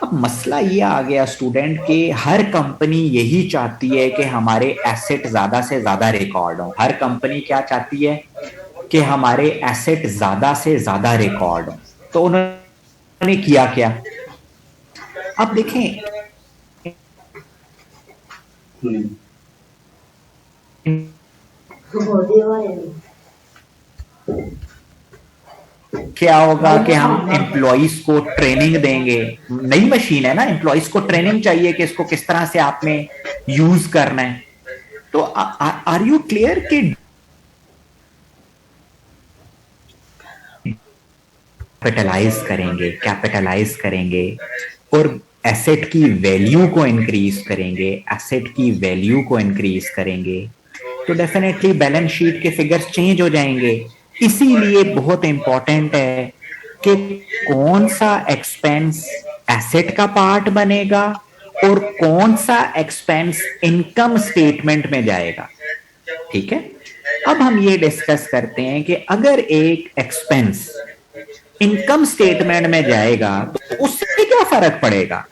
अब मसला ये आ गया स्टूडेंट कि हर कंपनी यही चाहती है कि हमारे एसेट ज्यादा से ज्यादा रिकॉर्ड हो। हर कंपनी क्या चाहती है कि हमारे एसेट ज्यादा से ज्यादा रिकॉर्ड हो। तो उन्होंने किया क्या? अब देखें, क्या होगा कि हम एम्प्लॉइज को ट्रेनिंग देंगे। नई मशीन है ना, एम्प्लॉइज को ट्रेनिंग चाहिए कि इसको किस तरह से आपने यूज करना है। तो आर यू क्लियर कि कैपिटलाइज करेंगे और एसेट की वैल्यू को इंक्रीज करेंगे, तो डेफिनेटली बैलेंस शीट के फिगर्स चेंज हो जाएंगे। इसीलिए बहुत इंपॉर्टेंट है कि कौन सा एक्सपेंस एसेट का पार्ट बनेगा और कौन सा एक्सपेंस इनकम स्टेटमेंट में जाएगा। ठीक है, अब हम ये डिस्कस करते हैं कि अगर एक एक्सपेंस इनकम स्टेटमेंट में जाएगा तो उससे क्या फर्क पड़ेगा।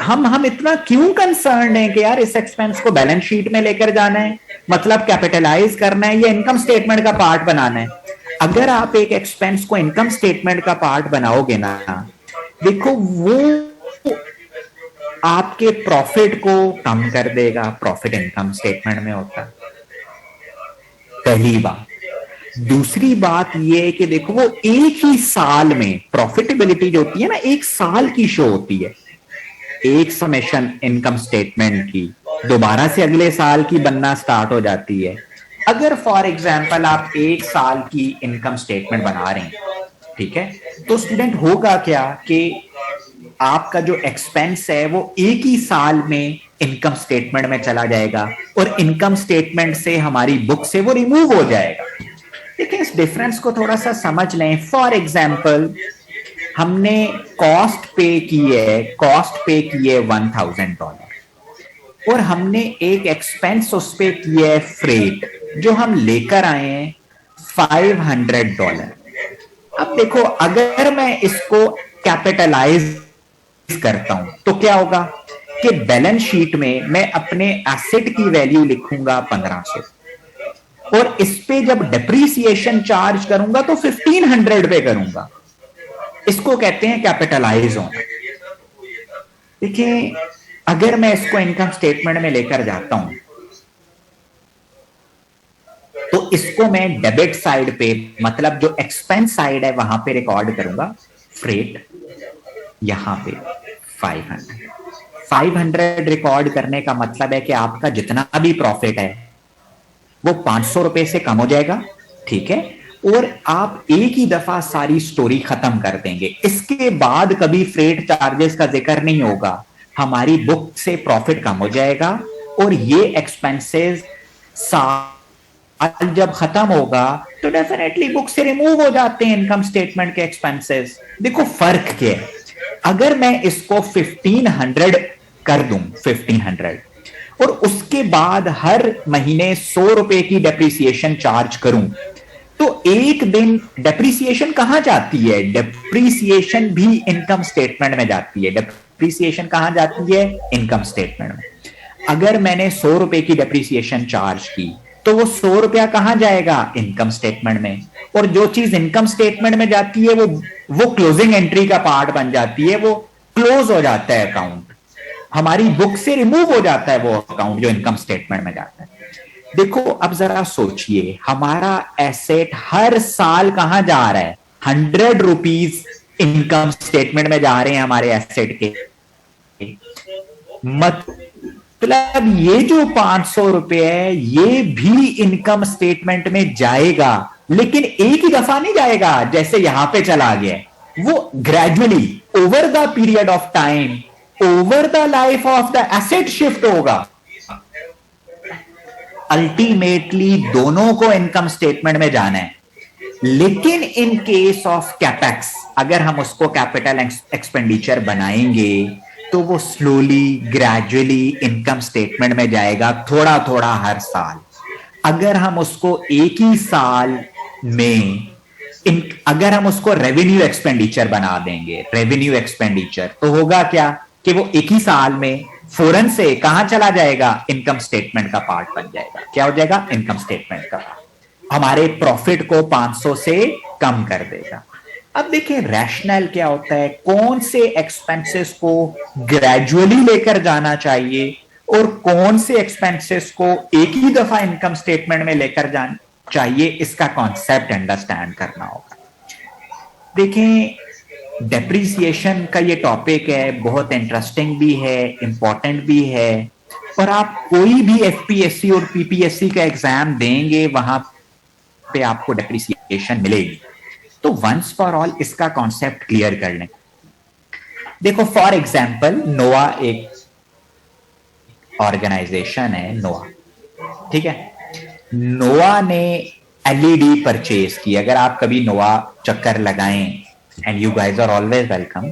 हम इतना क्यों कंसर्न है कि यार इस एक्सपेंस को बैलेंस शीट में लेकर जाना है, मतलब कैपिटलाइज करना है या इनकम स्टेटमेंट का पार्ट बनाना है। अगर आप एक एक्सपेंस को इनकम स्टेटमेंट का पार्ट बनाओगे ना, देखो वो आपके प्रॉफिट को कम कर देगा। प्रॉफिट इनकम स्टेटमेंट में होता है, पहली बात। दूसरी बात ये है कि देखो वो एक ही साल में प्रॉफिटेबिलिटी जो होती है ना, एक साल की शो होती है। एक समेशन इनकम स्टेटमेंट की दोबारा से अगले साल की बनना स्टार्ट हो जाती है। अगर फॉर एग्जांपल आप एक साल की इनकम स्टेटमेंट बना रहे हैं, ठीक है, तो स्टूडेंट होगा क्या कि आपका जो एक्सपेंस है वो एक ही साल में इनकम स्टेटमेंट में चला जाएगा और इनकम स्टेटमेंट से हमारी बुक से वो रिमूव हो जाएगा। देखिए इस डिफरेंस को थोड़ा सा समझ लें। फॉर एग्जांपल हमने कॉस्ट पे की है $1000 और हमने एक एक्सपेंस उस पे की है फ्रेट, जो हम लेकर आए हैं $500। अब देखो अगर मैं इसको कैपिटलाइज करता हूं तो क्या होगा कि बैलेंस शीट में मैं अपने एसेट की वैल्यू लिखूंगा 1500 और इस पे जब डेप्रीसिएशन चार्ज करूंगा तो 1500 पे करूंगा। इसको कहते हैं कैपिटलाइज होना। देखिए अगर मैं इसको इनकम स्टेटमेंट में लेकर जाता हूं तो इसको मैं डेबिट साइड पे, मतलब जो एक्सपेंस साइड है वहां पे रिकॉर्ड करूंगा फ्रेट, यहां पे 500 रिकॉर्ड करने का मतलब है कि आपका जितना भी प्रॉफिट है वो ₹500 से कम हो जाएगा। ठीक है, और आप एक ही दफा सारी स्टोरी खत्म कर देंगे। इसके बाद कभी फ्रेट चार्जेस का जिक्र नहीं होगा, हमारी बुक से प्रॉफिट कम हो जाएगा और ये एक्सपेंसेस साल जब खत्म होगा तो डेफिनेटली बुक से रिमूव हो जाते हैं इनकम स्टेटमेंट के एक्सपेंसेस। देखो फर्क क्या है, अगर मैं इसको 1500 कर दूं 1500 और उसके बाद हर महीने ₹100 की डेप्रीसिएशन चार्ज करूं तो एक दिन डेप्रीसिएशन कहां जाती है, डेप्रीसिएशन भी इनकम स्टेटमेंट में जाती है। डेप्रीसिएशन कहां जाती है, इनकम स्टेटमेंट में। अगर मैंने ₹100 की डेप्रीसिएशन चार्ज की तो वो ₹100 कहां जाएगा, इनकम स्टेटमेंट में। और जो चीज इनकम स्टेटमेंट में जाती है वो क्लोजिंग एंट्री का पार्ट बन जाती है, वो क्लोज हो जाता है अकाउंट, हमारी बुक से रिमूव हो जाता है वो अकाउंट जो इनकम स्टेटमेंट में जाता है। देखो अब जरा सोचिए, हमारा एसेट हर साल कहां जा रहा है, ₹100 इनकम स्टेटमेंट में जा रहे हैं हमारे एसेट के। मतलब ये जो ₹500 है ये भी इनकम स्टेटमेंट में जाएगा, लेकिन एक ही दफा नहीं जाएगा जैसे यहां पे चला गया, वो gradually over the period of time, over the life of the asset shift होगा। अल्टीमेटली दोनों को इनकम स्टेटमेंट में जाना है। लेकिन इन केस ऑफ कैपेक्स, अगर हम उसको कैपिटल एक्सपेंडिचर बनाएंगे तो वो स्लोली ग्रेजुअली इनकम स्टेटमेंट में जाएगा, थोड़ा थोड़ा हर साल। अगर हम उसको एक ही साल में अगर हम उसको रेवेन्यू एक्सपेंडिचर बना देंगे, रेवेन्यू एक्सपेंडिचर, तो होगा क्या कि वो एक ही साल में फौरन से कहां चला जाएगा, इनकम स्टेटमेंट का पार्ट बन जाएगा। क्या हो जाएगा, इनकम स्टेटमेंट का, हमारे प्रॉफिट को 500 से कम कर देगा। अब देखिए रैशनल क्या होता है, कौन से एक्सपेंसेस को ग्रेजुअली लेकर जाना चाहिए और कौन से एक्सपेंसेस को एक ही दफा इनकम स्टेटमेंट में लेकर जाना चाहिए, इसका कॉन्सेप्ट अंडरस्टैंड करना होगा। देखें डेप्रीसिएशन का ये टॉपिक है, बहुत इंटरेस्टिंग भी है, इंपॉर्टेंट भी है, और आप कोई भी एफपीएससी और पीपीएससी का एग्जाम देंगे वहां पे आपको डेप्रीसिएशन मिलेगी। तो वंस फॉर ऑल इसका कॉन्सेप्ट क्लियर कर लें। देखो फॉर एग्जांपल नोआ एक ऑर्गेनाइजेशन है, नोआ, ठीक है। नोआ ने एलईडी परचेज की। अगर आप कभी नोवा चक्कर लगाएं, and you guys are always welcome,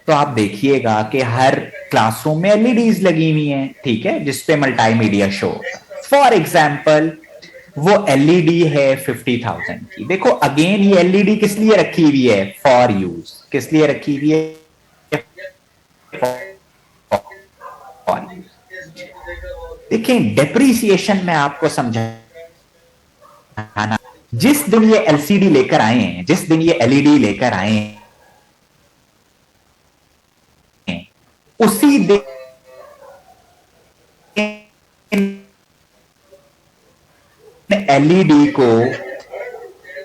तो आप देखिएगा कि हर क्लासरूम में एलईडीज लगी हुई हैं, ठीक है, जिसपे मल्टीमीडिया शो। फॉर एग्जाम्पल वो एलईडी है 50,000 की। देखो अगेन ये एलईडी किस लिए रखी हुई है? For use. किस लिए रखी हुई है? For use. देखिए डेप्रीसिएशन में आपको समझाना, जिस दिन ये एलसीडी लेकर आए हैं, जिस दिन ये एलईडी लेकर आए हैं, उसी दिन एलईडी को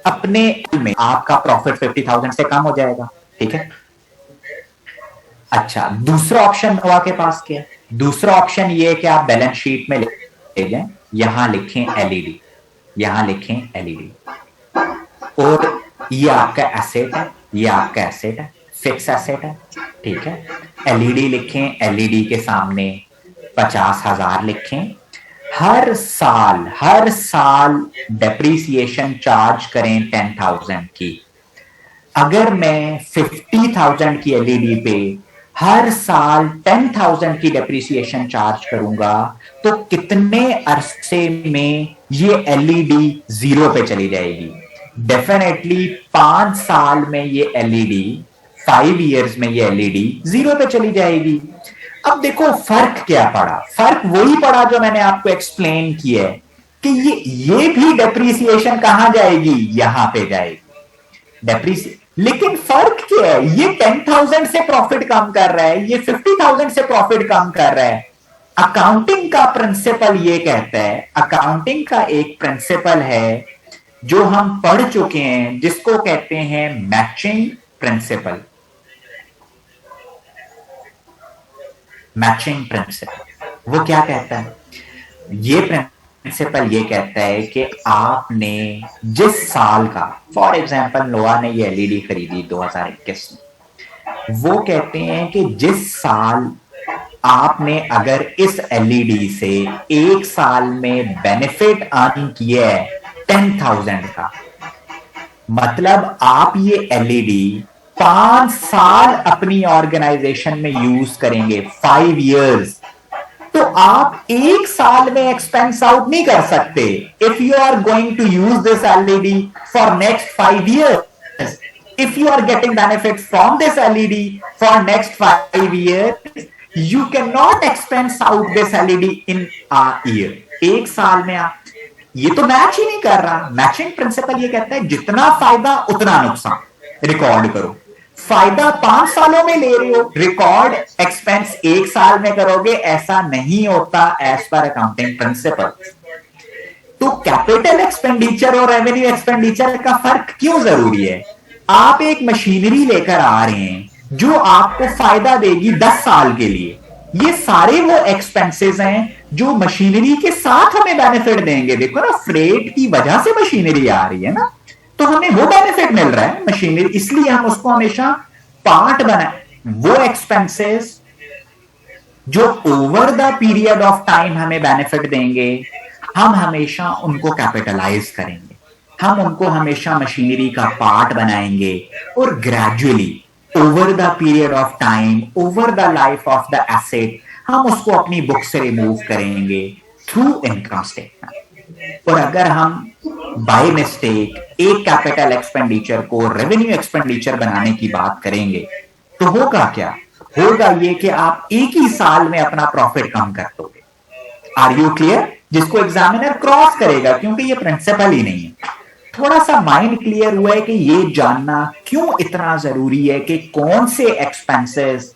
अपने में आपका प्रॉफिट 50,000 से कम हो जाएगा, ठीक है। अच्छा, दूसरा ऑप्शन नोवा के पास क्या है? दूसरा ऑप्शन ये है कि आप बैलेंस शीट में ले जाएं, यहां लिखें एलईडी, यहां लिखें एलईडी, और ये आपका एसेट है, ये आपका एसेट है, फिक्स एसेट है, ठीक है। एलईडी लिखें, एलईडी के सामने 50,000 लिखें। हर साल डेप्रीसिएशन चार्ज करें 10,000 की। अगर मैं 50,000 की एलईडी पे हर साल 10,000 की डेप्रीसिएशन चार्ज करूंगा, तो कितने अरसे में ये एलईडी जीरो पे चली जाएगी? डेफिनेटली 5 साल में ये एलईडी, 5 इयर्स में ये एलईडी जीरो पे चली जाएगी। अब देखो फर्क क्या पड़ा? फर्क वही पड़ा जो मैंने आपको एक्सप्लेन किया है कि ये भी डेप्रीसिएशन कहां जाएगी? यहां पे जाएगी डेप्रीसिएशन। लेकिन फर्क क्या है? ये 10,000 से प्रॉफिट कम कर रहा है, ये 50,000 से प्रॉफिट कम कर रहा है। अकाउंटिंग का प्रिंसिपल ये कहता है, अकाउंटिंग का एक प्रिंसिपल है जो हम पढ़ चुके हैं, जिसको कहते हैं मैचिंग प्रिंसिपल। मैचिंग प्रिंसिपल वो क्या कहता है? ये प्रिंसिपल ये कहता है कि आपने जिस साल का, फॉर एग्जांपल नोवा ने ये एलईडी खरीदी 2021 में, वो कहते हैं कि जिस साल आपने अगर इस एलईडी से एक साल में बेनिफिट अर्न किया है 10,000 का, मतलब आप ये एलईडी 5 साल अपनी ऑर्गेनाइजेशन में यूज करेंगे, 5 इयर्स, तो आप एक साल में एक्सपेंस आउट नहीं कर सकते। If you are going to use this LED for next 5 years, if you are getting benefit from this LED for next 5 years, you can not expense out this LED in a year. एक साल में आप, ये तो मैच ही नहीं कर रहा। मैचिंग प्रिंसिपल ये कहता है जितना फायदा उतना नुकसान, रिकॉर्ड करो। फायदा 5 सालों में ले रहे हो, रिकॉर्ड एक्सपेंस एक साल में करोगे, ऐसा नहीं होता एज पर अकाउंटिंग प्रिंसिपल। तो कैपिटल एक्सपेंडिचर और रेवेन्यू एक्सपेंडिचर का फर्क क्यों जरूरी है? आप एक मशीनरी लेकर आ रहे हैं जो आपको फायदा देगी 10 साल के लिए, ये सारे वो एक्सपेंसेस हैं जो मशीनरी के साथ हमें बेनिफिट देंगे। देखो ना, फ्रेट की वजह से मशीनरी आ रही है ना, तो हमें वो बेनिफिट मिल रहा है मशीनरी, इसलिए हम उसको हमेशा पार्ट बनाए। वो एक्सपेंसेस जो over the period of time हमें बेनिफिट देंगे, हम हमेशा उनको कैपिटलाइज करेंगे, हम उनको हमेशा मशीनरी का पार्ट बनाएंगे, और gradually over the period of time, over the life of the asset, हम उसको अपनी बुक से रिमूव करेंगे थ्रू इनकम स्टेटमेंट। और अगर हम बाय मिस्टेक एक कैपिटल एक्सपेंडिचर को रेवेन्यू एक्सपेंडिचर बनाने की बात करेंगे, तो होगा क्या? होगा ये कि आप एक ही साल में अपना प्रॉफिट कम कर दोगे। Are you clear? जिसको एग्जामिनर क्रॉस करेगा, क्योंकि ये प्रिंसिपल ही नहीं है। थोड़ा सा माइंड क्लियर हुआ है कि ये जानना क्यों इतना जरूरी है कि कौन से एक्सपेंसेस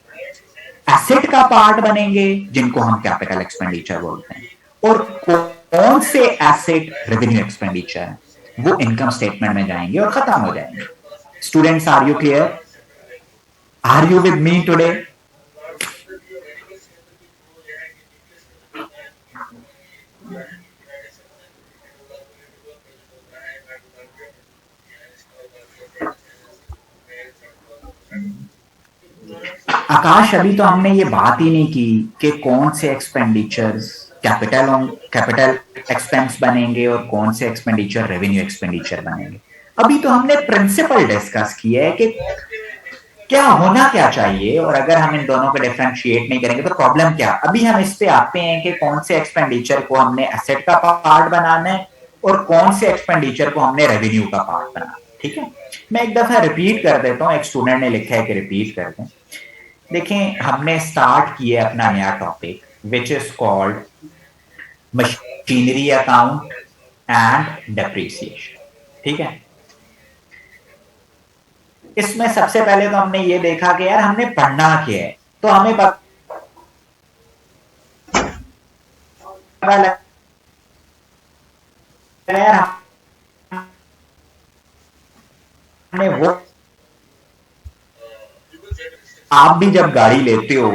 एसेट का पार्ट बनेंगे, जिनको हम कैपिटल एक्सपेंडिचर बोलते हैं, और कौन से एसेट रेवेन्यू एक्सपेंडिचर है, वो इनकम स्टेटमेंट में जाएंगे और खत्म हो जाएंगे। Students, are you clear? Are you with me today? Aakash, अभी तो हमने ये बात ही नहीं की कि कौन से एक्सपेंडिचर्स कैपिटल एक्सपेंस बनेंगे और कौन से एक्सपेंडिचर रेवेन्यू एक्सपेंडिचर बनेंगे। अभी तो हमने प्रिंसिपल डिस्कस किया है कि क्या होना क्या चाहिए, और अगर हम इन दोनों को डिफरेंशिएट नहीं करेंगे तो प्रॉब्लम क्या। अभी हम इस पे आते हैं कि कौन से एक्सपेंडिचर को हमने एसेट का पार्ट बनाना है और कौन से एक्सपेंडिचर को हमने रेवेन्यू का पार्ट बनाना है। ठीक है, मैं एक दफा रिपीट कर देता हूं, एक स्टूडेंट ने लिखा है कि रिपीट कर दें। देखें, हमने स्टार्ट किया अपना नया topic which is called machinery account and depreciation. ठीक है, इसमें सबसे पहले तो हमने ये देखा कि यार हमने पढ़ना क्या है, तो हमें पता यार हमने वो, आप भी जब गाड़ी लेते हो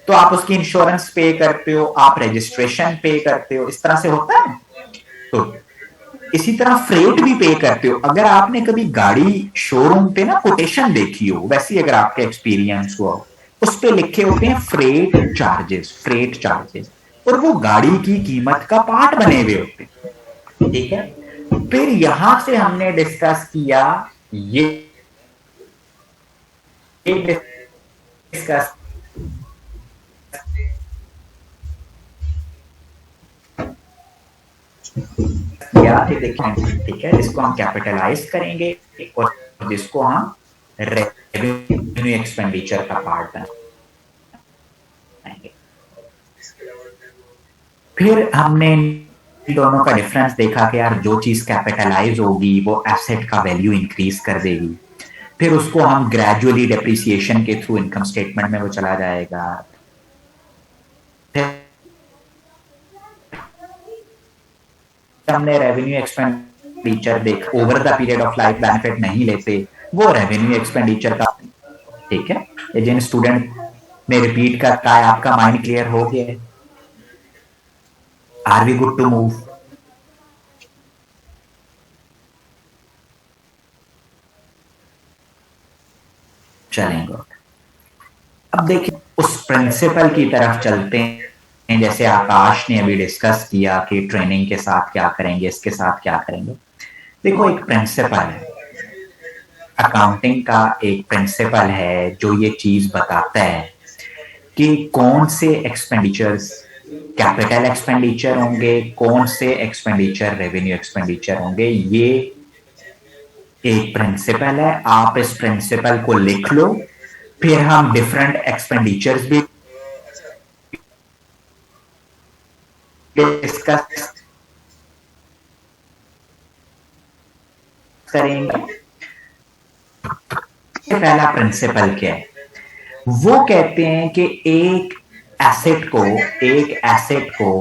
तो आप उसकी इंश्योरेंस पे करते हो, आप रजिस्ट्रेशन पे करते हो, इस तरह से होता है। तो इसी तरह फ्रेट भी पे करते हो। अगर आपने कभी गाड़ी शोरूम पे ना कोटेशन देखी हो, वैसे अगर आपका एक्सपीरियंस हुआ, उस पे लिखे होते हैं फ्रेट चार्जेस, और वो गाड़ी की कीमत का पार्ट बने हुए होते हैं। ठीक है, फिर यहां से हमने डिस्कस किया ये डिस्कस किया कि देखें, ठीक है, जिसको हम कैपिटलाइज करेंगे और जिसको हम रेवेन्यू एक्सपेंडिचर का पार्ट बनाएंगे। फिर हमने दोनों का डिफरेंस देखा कि यार जो चीज कैपिटलाइज होगी वो एसेट का वैल्यू इंक्रीज कर देगी, फिर उसको हम ग्रेजुअली डेप्रिसिएशन के थ्रू इनकम स्टेटमेंट में वो चला जाएगा। हमने रेवेन्यू एक्सपेंडिचर देख over the period of life benefit नहीं लेते, वो रेवेन्यू एक्सपेंडिचर का। ठीक है, ये जिन स्टूडेंट ने रिपीट करता है, आपका माइंड क्लियर हो गया है? Are we good to move? चलेंगे। अब देखिए, उस प्रिंसिपल की तरफ चलते हैं, जैसे आकाश ने अभी डिस्कस किया कि ट्रेनिंग के साथ क्या करेंगे, इसके साथ क्या करेंगे। देखो, एक प्रिंसिपल है अकाउंटिंग का, एक प्रिंसिपल है जो ये चीज बताता है कि कौन से एक्सपेंडिचर्स कैपिटल एक्सपेंडिचर होंगे, कौन से एक्सपेंडिचर रेवेन्यू एक्सपेंडिचर होंगे। ये एक प्रिंसिपल है, आप इस प्रिंसिपल को लिख लो। फिर हम डिफरेंट एक्सपेंडिचर्स भी डिस्कस करेंगे। पहला प्रिंसिपल क्या है? वो कहते हैं कि एक एसेट को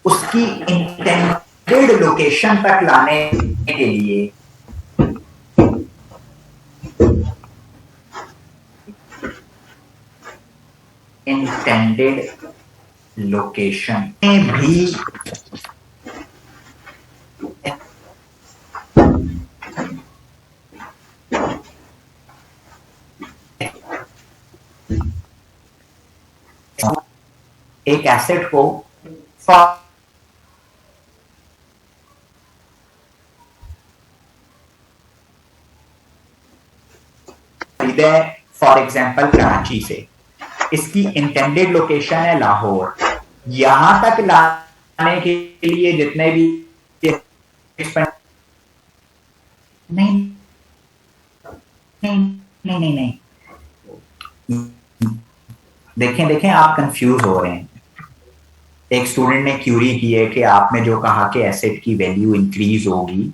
उसकी इंटेंडेड लोकेशन तक लाने के लिए इंटेंडेड लोकेशन में भी एक एसेट को फॉर एग्जाम्पल कराची से, इसकी इंटेंडेड लोकेशन है लाहौर। यहां तक लाने के लिए जितने भी नहीं नहीं नहीं नहीं नहीं देखें आप कंफ्यूज हो रहे हैं। एक स्टूडेंट ने क्यूरी की है कि आपने जो कहा कि एसेट की वैल्यू इंक्रीज होगी,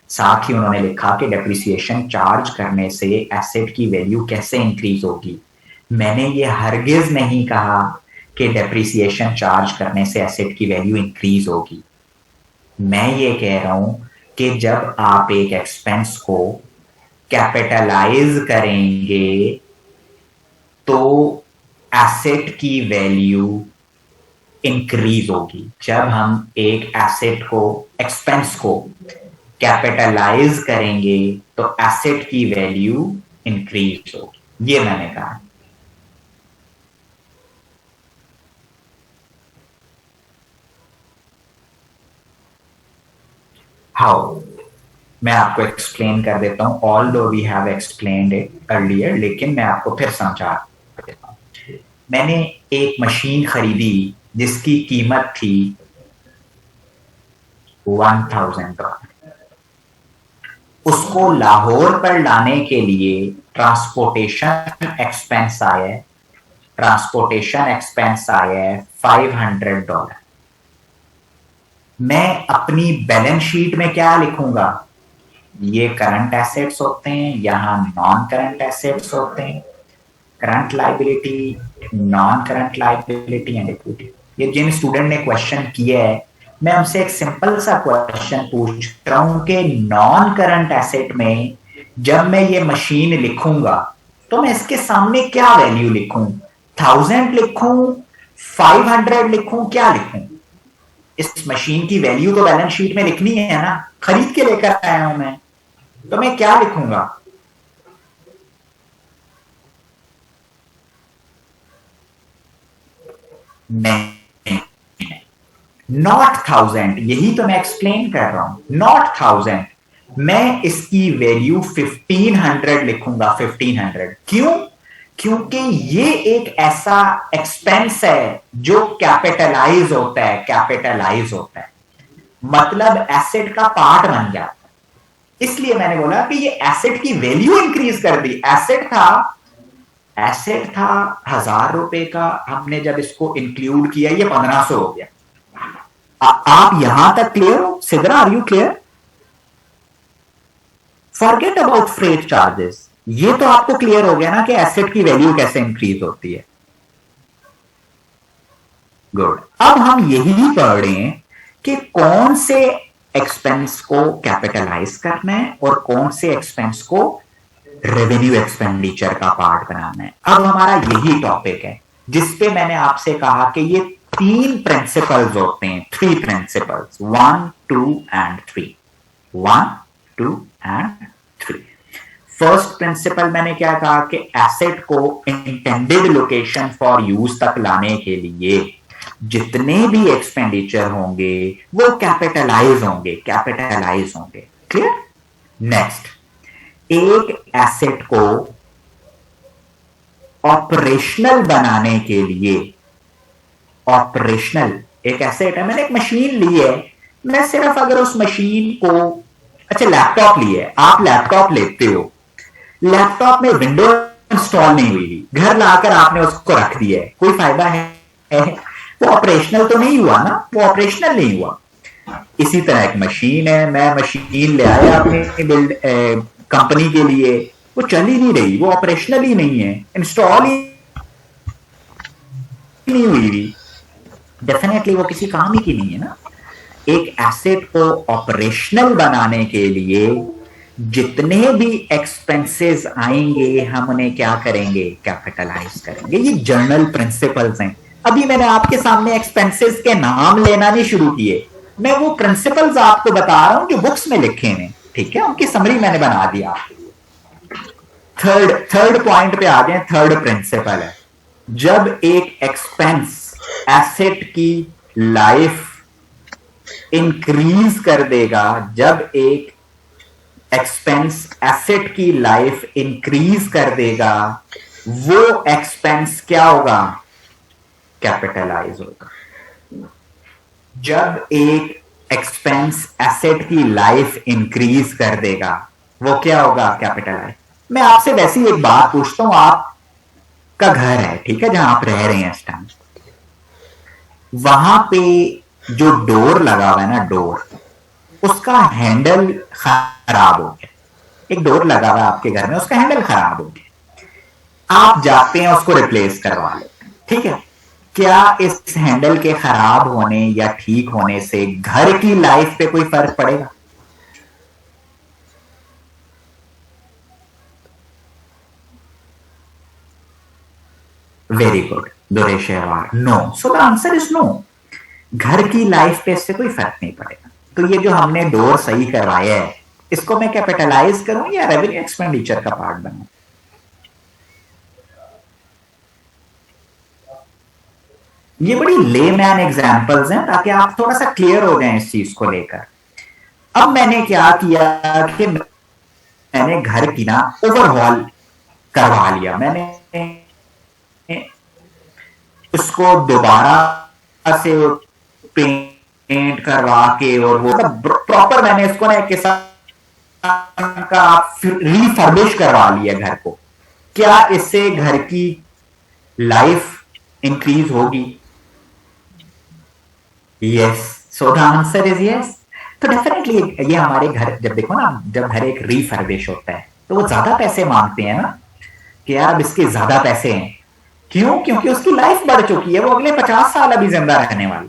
साथ ही उन्होंने लिखा कि डेप्रिसिएशन चार्ज करने से एसेट की वैल्यू कैसे इंक्रीज होगी। मैंने ये हरगिज नहीं कहा कि डेप्रिसिएशन चार्ज करने से एसेट की वैल्यू इंक्रीज होगी। मैं ये कह रहा हूं कि जब आप एक एक्सपेंस को कैपिटलाइज करेंगे तो एसेट की वैल्यू इंक्रीज होगी। जब हम एक एसेट को एक्सपेंस को कैपिटलाइज करेंगे तो एसेट की वैल्यू इंक्रीज होगी, ये मैंने कहा। हाउ, मैं आपको एक्सप्लेन कर देता हूं, although we have explained it earlier, लेकिन मैं आपको फिर समझा देता हूं। मैंने एक मशीन खरीदी जिसकी कीमत थी $1000। उसको लाहौर पर लाने के लिए ट्रांसपोर्टेशन एक्सपेंस आया है, ट्रांसपोर्टेशन एक्सपेंस आया है $500। मैं अपनी बैलेंस शीट में क्या लिखूंगा? ये करंट एसेट्स होते हैं, यहां नॉन करंट एसेट्स होते हैं, current liability, non current liability and equity. ये जिन स्टूडेंट ने क्वेश्चन किया है, मैं उनसे एक सिंपल सा क्वेश्चन पूछ रहा हूं कि नॉन करंट एसेट में जब मैं ये मशीन लिखूंगा तो मैं इसके सामने क्या वैल्यू लिखूं? 1000 लिखूं, 500 लिखूं, क्या लिखूं? इस मशीन की वैल्यू तो बैलेंस शीट में लिखनी है ना, खरीद के लेकर आया हूं मैं, तो मैं क्या लिखूंगा? नहीं, नॉट 1000, यही तो मैं एक्सप्लेन कर रहा हूं, नॉट 1000। मैं इसकी वैल्यू 1500 लिखूंगा, 1500। क्यों? क्योंकि ये एक ऐसा एक्सपेंस है जो कैपिटलाइज होता है, कैपिटलाइज होता है, मतलब एसेट का पार्ट बन जाता है। इसलिए मैंने बोला कि ये एसेट की वैल्यू इंक्रीज कर दी। एसेट था ₹1000 का, हमने जब इसको इंक्लूड किया ये 1500 हो गया। आप यहां तक क्लियर हो? Sidra, are you clear? Forget about freight charges. ये तो आपको क्लियर हो गया ना कि एसेट की वैल्यू कैसे इंक्रीज होती है। गुड। अब हम यही पढ़ रहे हैं कि कौन से एक्सपेंस को कैपिटलाइज करना है और कौन से एक्सपेंस को रेवेन्यू एक्सपेंडिचर का पार्ट बनाना है। अब हमारा यही टॉपिक है जिसपे मैंने आपसे कहा कि ये 3 प्रिंसिपल्स होते हैं, 3 principles, 1, 2 and 3, 1, 2 and 3। First principle मैंने क्या कहा कि एसेट को इंटेंडेड लोकेशन फॉर यूज तक लाने के लिए जितने भी एक्सपेंडिचर होंगे वो कैपिटलाइज होंगे, कैपिटलाइज होंगे। क्लियर? नेक्स्ट, एक एसेट को ऑपरेशनल बनाने के लिए, ऑपरेशनल, एक एसेट है, मैंने एक मशीन ली है, मैं सिर्फ अगर उस मशीन को, अच्छा लैपटॉप ली है, आप लैपटॉप लेते हो, लैपटॉप में विंडो इंस्टॉल नहीं हुई, घर लाकर आपने उसको रख दिया है, कोई फायदा है? वो ऑपरेशनल तो नहीं हुआ ना, वो ऑपरेशनल नहीं हुआ। इसी तरह एक मशीन है, मैं मशीन ले आया अपनी बिल्ड कंपनी के लिए, वो चल ही नहीं रही, वो ऑपरेशनल ही नहीं है, इंस्टॉल ही नहीं हुई, डेफिनेटली वो किसी काम ही की नहीं है ना। एक एसेट को ऑपरेशनल बनाने के लिए जितने भी एक्सपेंसेस आएंगे हम उन्हें क्या करेंगे? कैपिटलाइज करेंगे। ये जनरल प्रिंसिपल्स हैं। अभी मैंने आपके सामने एक्सपेंसेस के नाम लेना नहीं शुरू किए, मैं वो प्रिंसिपल्स आपको बता रहा हूं जो बुक्स में लिखे हैं, ठीक है, उनकी समरी मैंने बना दिया। थर्ड पॉइंट पे आ गए। थर्ड प्रिंसिपल है, जब एक एक्सपेंस एसेट की लाइफ इंक्रीज कर देगा, जब एक एक्सपेंस एसेट की लाइफ इंक्रीज कर देगा, वो एक्सपेंस क्या होगा? कैपिटलाइज होगा। जब एक एक्सपेंस एसेट की लाइफ इंक्रीज कर देगा, वो क्या होगा? कैपिटलाइज। मैं आपसे वैसे ही एक बात पूछता हूं, आपका घर है, ठीक है, जहां आप रह रहे हैं इस टाइम, वहां पे जो डोर लगा हुआ है ना, डोर, उसका हैंडल खराब हो गया। एक डोर लगा हुआ है आपके घर में, उसका हैंडल खराब हो गया, आप जाते हैं उसको रिप्लेस करवा लेते हैं, ठीक है। क्या इस हैंडल के खराब होने या ठीक होने से घर की लाइफ पे कोई फर्क पड़ेगा? Very good Duresh, no. So the answer is no. घर की लाइफ पे इससे कोई फर्क नहीं पड़ेगा। तो ये जो हमने डोर सही करवाया है, इसको मैं कैपिटलाइज करूं या रेवेन्यू एक्सपेंडिचर का पार्ट बनाऊं? ये बड़ी लेमैन एग्जांपल्स हैं ताकि आप थोड़ा सा क्लियर हो जाएं इस चीज को लेकर। अब मैंने क्या किया कि मैंने घर की ना ओवरहॉल करवा लिया, मैंने उसको दोबारा से पेंट करवा के और वो प्रॉपर मैंने इसको ना किसान का रिफर्बिश करवा लिया घर को। क्या इससे घर की लाइफ इंक्रीज होगी? Yes, so the answer is yes. तो डेफिनेटली ये हमारे घर, जब देखो ना, जब घर एक रिफर्बिश होता है तो वो ज्यादा पैसे मांगते हैं ना कि यार अब इसके ज्यादा पैसे हैं। क्यों? क्योंकि उसकी लाइफ बढ़ चुकी है, वो अगले 50 साल अभी जिंदा रहने वाली।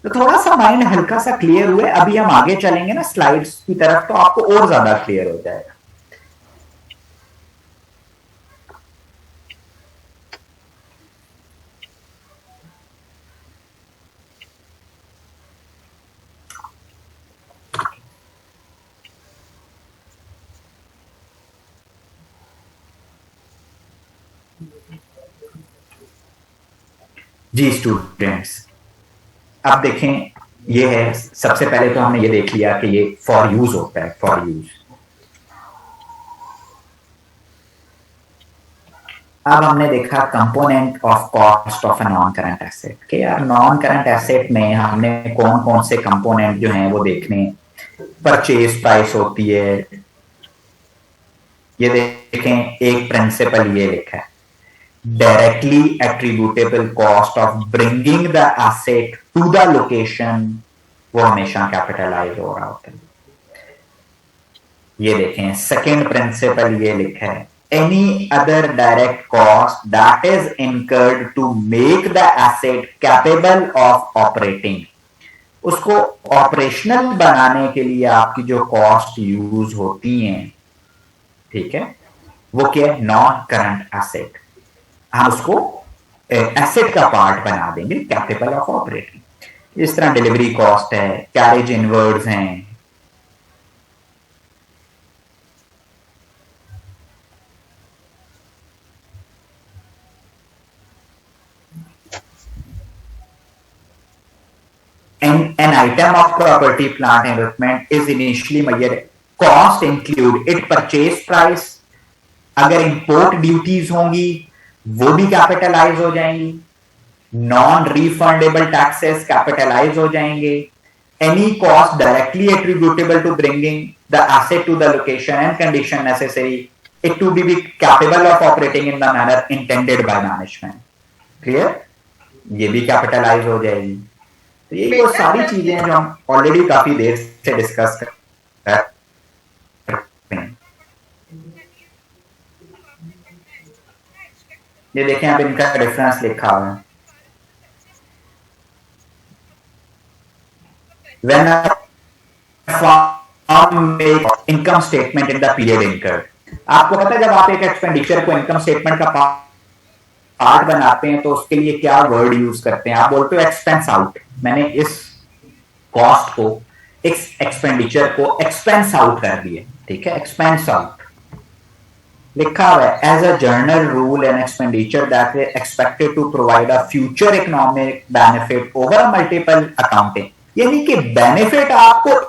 तो थोड़ा सा माइंड हल्का सा क्लियर हुए। अभी हम आगे चलेंगे ना स्लाइड्स की तरफ, तो आपको और ज्यादा क्लियर हो जाएगा। जी स्टूडेंट्स, अब देखें, ये है, सबसे पहले तो हमने ये देख लिया कि ये फॉर यूज होता है, फॉर यूज। अब हमने देखा component of cost of a non current asset कि यार नॉन करंट एसेट में हमने कौन कौन से कंपोनेंट जो हैं वो देखने। परचेज प्राइस होती है, ये देखें एक प्रिंसिपल ये लिखा है, directly attributable cost of bringing the asset to the location, वो हमेशा कैपिटलाइज हो रहा होता है। ये देखें सेकेंड प्रिंसिपल ये लिखा है, any other direct cost that is incurred to make the asset capable of operating, उसको ऑपरेशनल बनाने के लिए आपकी जो कॉस्ट यूज होती हैं, ठीक है, वो क्या है? Non current asset. हम उसको एसेट का पार्ट बना देंगे, कैपेबल ऑफ ऑपरेटिंग। इस तरह डिलीवरी कॉस्ट है, कैरेज इनवर्ड्स हैं, an item of property plant and equipment is initially measured, cost include it purchase price, अगर इंपोर्ट ड्यूटीज होंगी वो भी कैपिटलाइज हो जाएंगी, नॉन रिफंडेबल टैक्सेस कैपिटलाइज हो जाएंगे, any cost directly attributable to bringing the asset to the location and condition necessary it to be capable of operating in the manner intended by management. Clear? ये भी कैपिटलाइज हो जाएगी। तो ये वो सारी चीजें हैं जो हम ऑलरेडी काफी देर से डिस्कस कर रहे हैं। ये देखें, अब इनका डिफरेंस लिखा हुआ है। When a firm makes income statement in the period incurred, आपको पता है जब आप एक एक्सपेंडिचर को इनकम स्टेटमेंट का पार्ट बनाते हैं तो उसके लिए क्या वर्ड यूज करते हैं? आप बोलते हो एक्सपेंस आउट। मैंने इस कॉस्ट को, इस एक्सपेंडिचर को एक्सपेंस आउट कर दिया, ठीक है, एक्सपेंस आउट लिखा हुआ है। As a general rule an expenditure that is expected to provide a future economic benefit over multiple accounting, यानी कि बेनिफिट आपको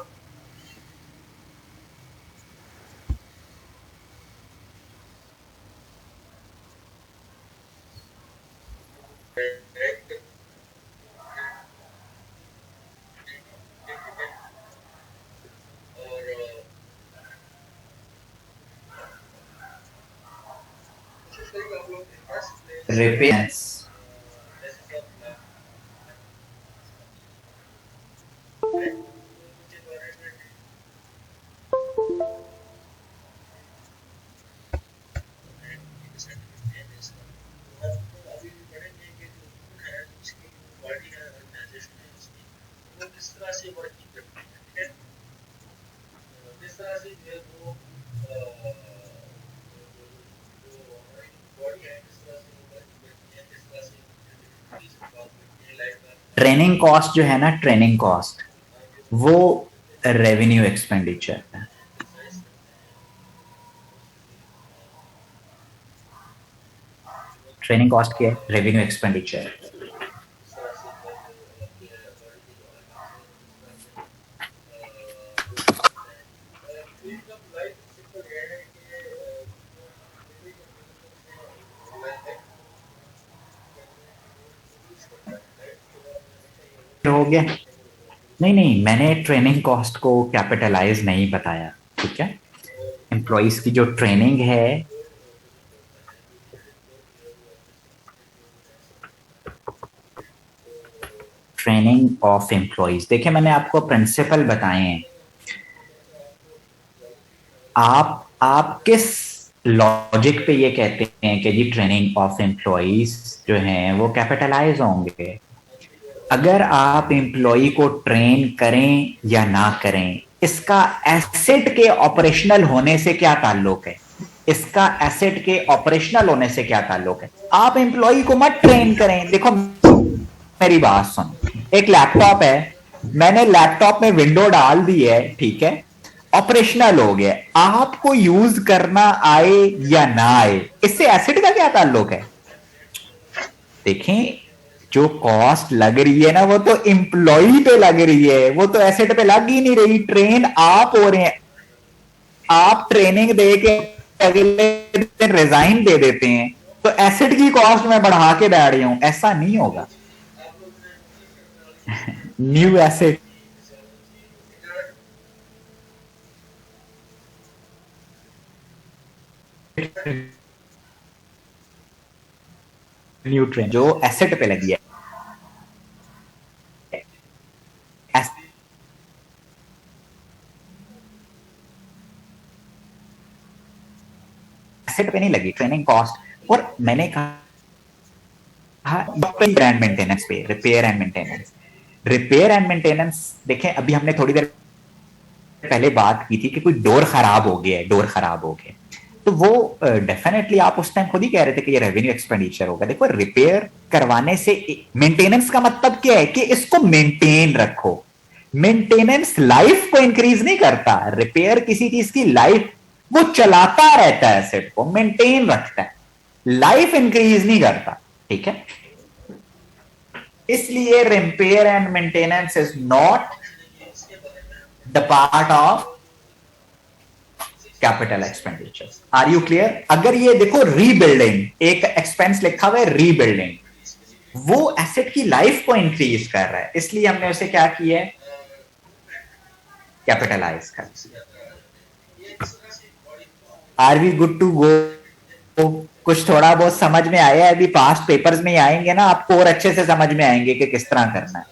repentance, ट्रेनिंग कॉस्ट जो है ना, ट्रेनिंग कॉस्ट वो रेवेन्यू एक्सपेंडिचर है। ट्रेनिंग कॉस्ट क्या है? Revenue expenditure. हो गया? नहीं नहीं, मैंने ट्रेनिंग कॉस्ट को कैपिटलाइज नहीं बताया, ठीक है। एम्प्लॉइज की जो ट्रेनिंग है, ट्रेनिंग ऑफ एम्प्लॉइज, देखिए मैंने आपको प्रिंसिपल बताए हैं। आप किस लॉजिक पे ये कहते हैं कि जी ट्रेनिंग ऑफ एम्प्लॉइज जो हैं वो कैपिटलाइज होंगे? अगर आप एम्प्लॉय को ट्रेन करें या ना करें, इसका एसेट के ऑपरेशनल होने से क्या ताल्लुक है? इसका एसेट के ऑपरेशनल होने से क्या ताल्लुक है? आप एम्प्लॉय को मत ट्रेन करें। देखो मेरी बात सुन, एक लैपटॉप है, मैंने लैपटॉप में विंडो डाल दी है, ठीक है, ऑपरेशनल हो गया, आपको यूज करना आए या ना आए, इससे एसेट का क्या ताल्लुक है? देखें, जो कॉस्ट लग रही है ना वो तो एम्प्लॉय पे लग रही है, वो तो एसेट पे लग ही नहीं रही। ट्रेन आप हो रहे हैं, आप ट्रेनिंग दे के अगले दिन रिजाइन दे देते हैं, तो एसेट की कॉस्ट में बढ़ा के बैठ रही हूं, ऐसा नहीं होगा। न्यू एसेट, न्यू ट्रेन जो एसेट पे लगी है, एसेट पे नहीं लगी ट्रेनिंग कॉस्ट। और मैंने कहा ब्रांड मेंटेनेंस पे, repair and maintenance, repair and maintenance. देखें अभी हमने थोड़ी देर पहले बात की थी कि कोई डोर खराब हो गया है, डोर खराब हो गया, तो वो डेफिनेटली आप उस टाइम खुद ही कह रहे थे कि ये रेवेन्यू एक्सपेंडिचर होगा। देखो रिपेयर करवाने से, मेंटेनेंस का मतलब क्या है कि इसको मेंटेन रखो। मेंटेनेंस लाइफ को इंक्रीज नहीं करता, रिपेयर किसी चीज की लाइफ, वो चलाता रहता है, एसेट को मेंटेन रखता है, लाइफ इंक्रीज नहीं करता, ठीक है। इसलिए repair and maintenance is not the part of capital expenditure. Are you clear? अगर ये देखो रीबिल्डिंग, एक एक्सपेंस लिखा हुआ है रीबिल्डिंग, वो एसेट की लाइफ को इंक्रीज कर रहा है, इसलिए हमने उसे क्या किया है, कैपिटलाइज कर दिया। Are we good to go? कुछ थोड़ा बहुत समझ में आया है? अभी पास्ट पेपर्स में ही आएंगे ना, आपको और अच्छे से समझ में आएंगे कि किस तरह करना है।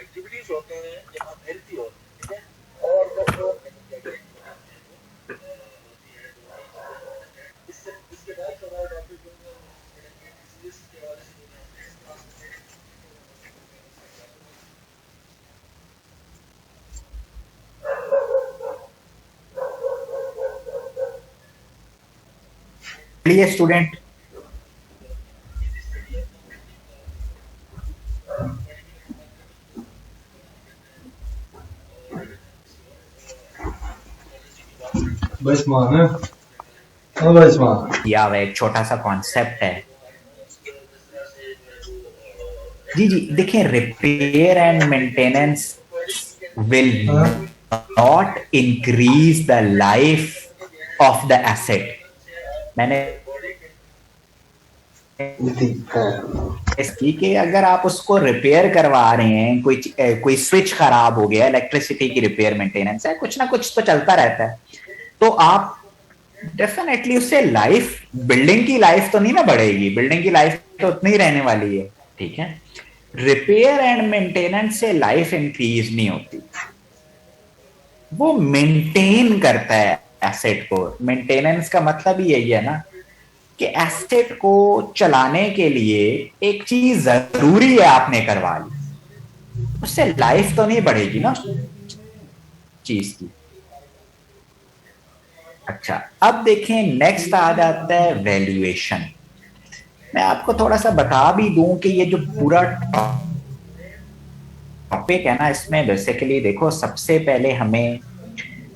एक्टिविटीज होते हैं जहाँ हेल्थी हो, ठीक है, और इसके बाद स्टूडेंट, या वह एक छोटा सा कॉन्सेप्ट है। जी जी, देखिए repair and maintenance will not increase the life of the asset. मैंने इसकी कि अगर आप उसको रिपेयर करवा रहे हैं, कोई स्विच खराब हो गया, इलेक्ट्रिसिटी की रिपेयर मेंटेनेंस है, कुछ ना कुछ तो चलता रहता है, तो आप डेफिनेटली उससे लाइफ, बिल्डिंग की लाइफ तो नहीं ना बढ़ेगी, बिल्डिंग की लाइफ तो उतनी ही रहने वाली है, ठीक है। रिपेयर एंड मेंटेनेंस से लाइफ इंक्रीज नहीं होती, वो मेंटेन करता है एसेट को। मेंटेनेंस का मतलब ही यही है ना कि एसेट को चलाने के लिए एक चीज जरूरी है, आपने करवा ली, उससे लाइफ तो नहीं बढ़ेगी ना चीज की। अच्छा, अब देखें नेक्स्ट आ जाता है वैल्यूएशन। मैं आपको थोड़ा सा बता भी दूं कि ये जो पूरा टॉपिक है ना, इसमें बेसिकली देखो सबसे पहले हमें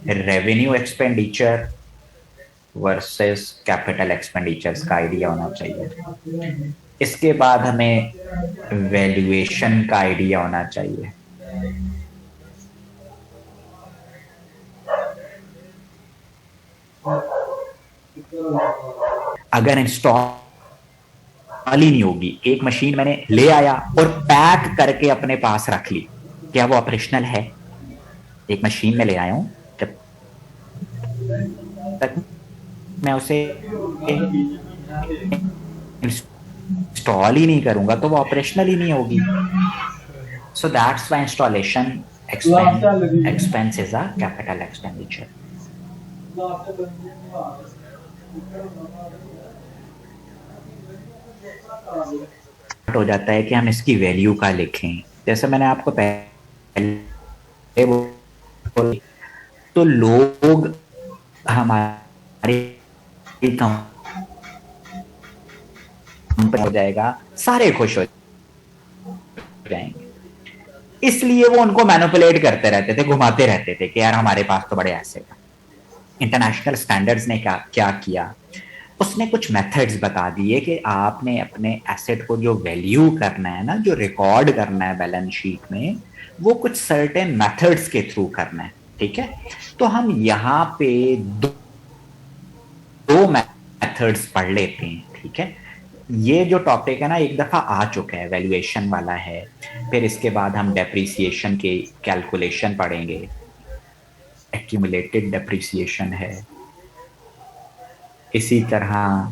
revenue expenditure versus capital expenditures का आइडिया होना चाहिए। इसके बाद हमें वैल्यूएशन का आइडिया होना चाहिए। अगर इंस्टॉल ही नहीं होगी, एक मशीन मैंने ले आया और पैक करके अपने पास रख ली, क्या वो ऑपरेशनल है? एक मशीन में ले आया हूं, जब तक मैं उसे इंस्टॉल ही नहीं करूंगा तो वो ऑपरेशनल ही नहीं होगी। So that's why installation expense is a capital expenditure. हो जाता है कि हम इसकी वैल्यू का लिखें, जैसे मैंने आपको पहले बोला, तो लोग हमारे हो जाएगा, सारे खुश हो जाएंगे। इसलिए वो उनको मैनिपुलेट करते रहते थे, घुमाते रहते थे कि यार हमारे पास तो बड़े एसेट हैं। इंटरनेशनल स्टैंडर्ड्स ने क्या किया, उसने कुछ मेथड्स बता दिए कि आपने अपने एसेट को जो वैल्यू करना है ना, जो रिकॉर्ड करना है बैलेंस शीट में, वो कुछ सर्टेन मेथड्स के थ्रू करना है। ठीक है, तो हम यहाँ पे दो मेथड्स पढ़ लेते हैं। ठीक है, ये जो टॉपिक है ना एक दफा आ चुका है, वैल्यूएशन वाला है। फिर इसके बाद हम डेप्रिसिएशन के कैलकुलेशन पढ़ेंगे, एक्यूमुलेटेड डेप्रिसिएशन है। इसी तरह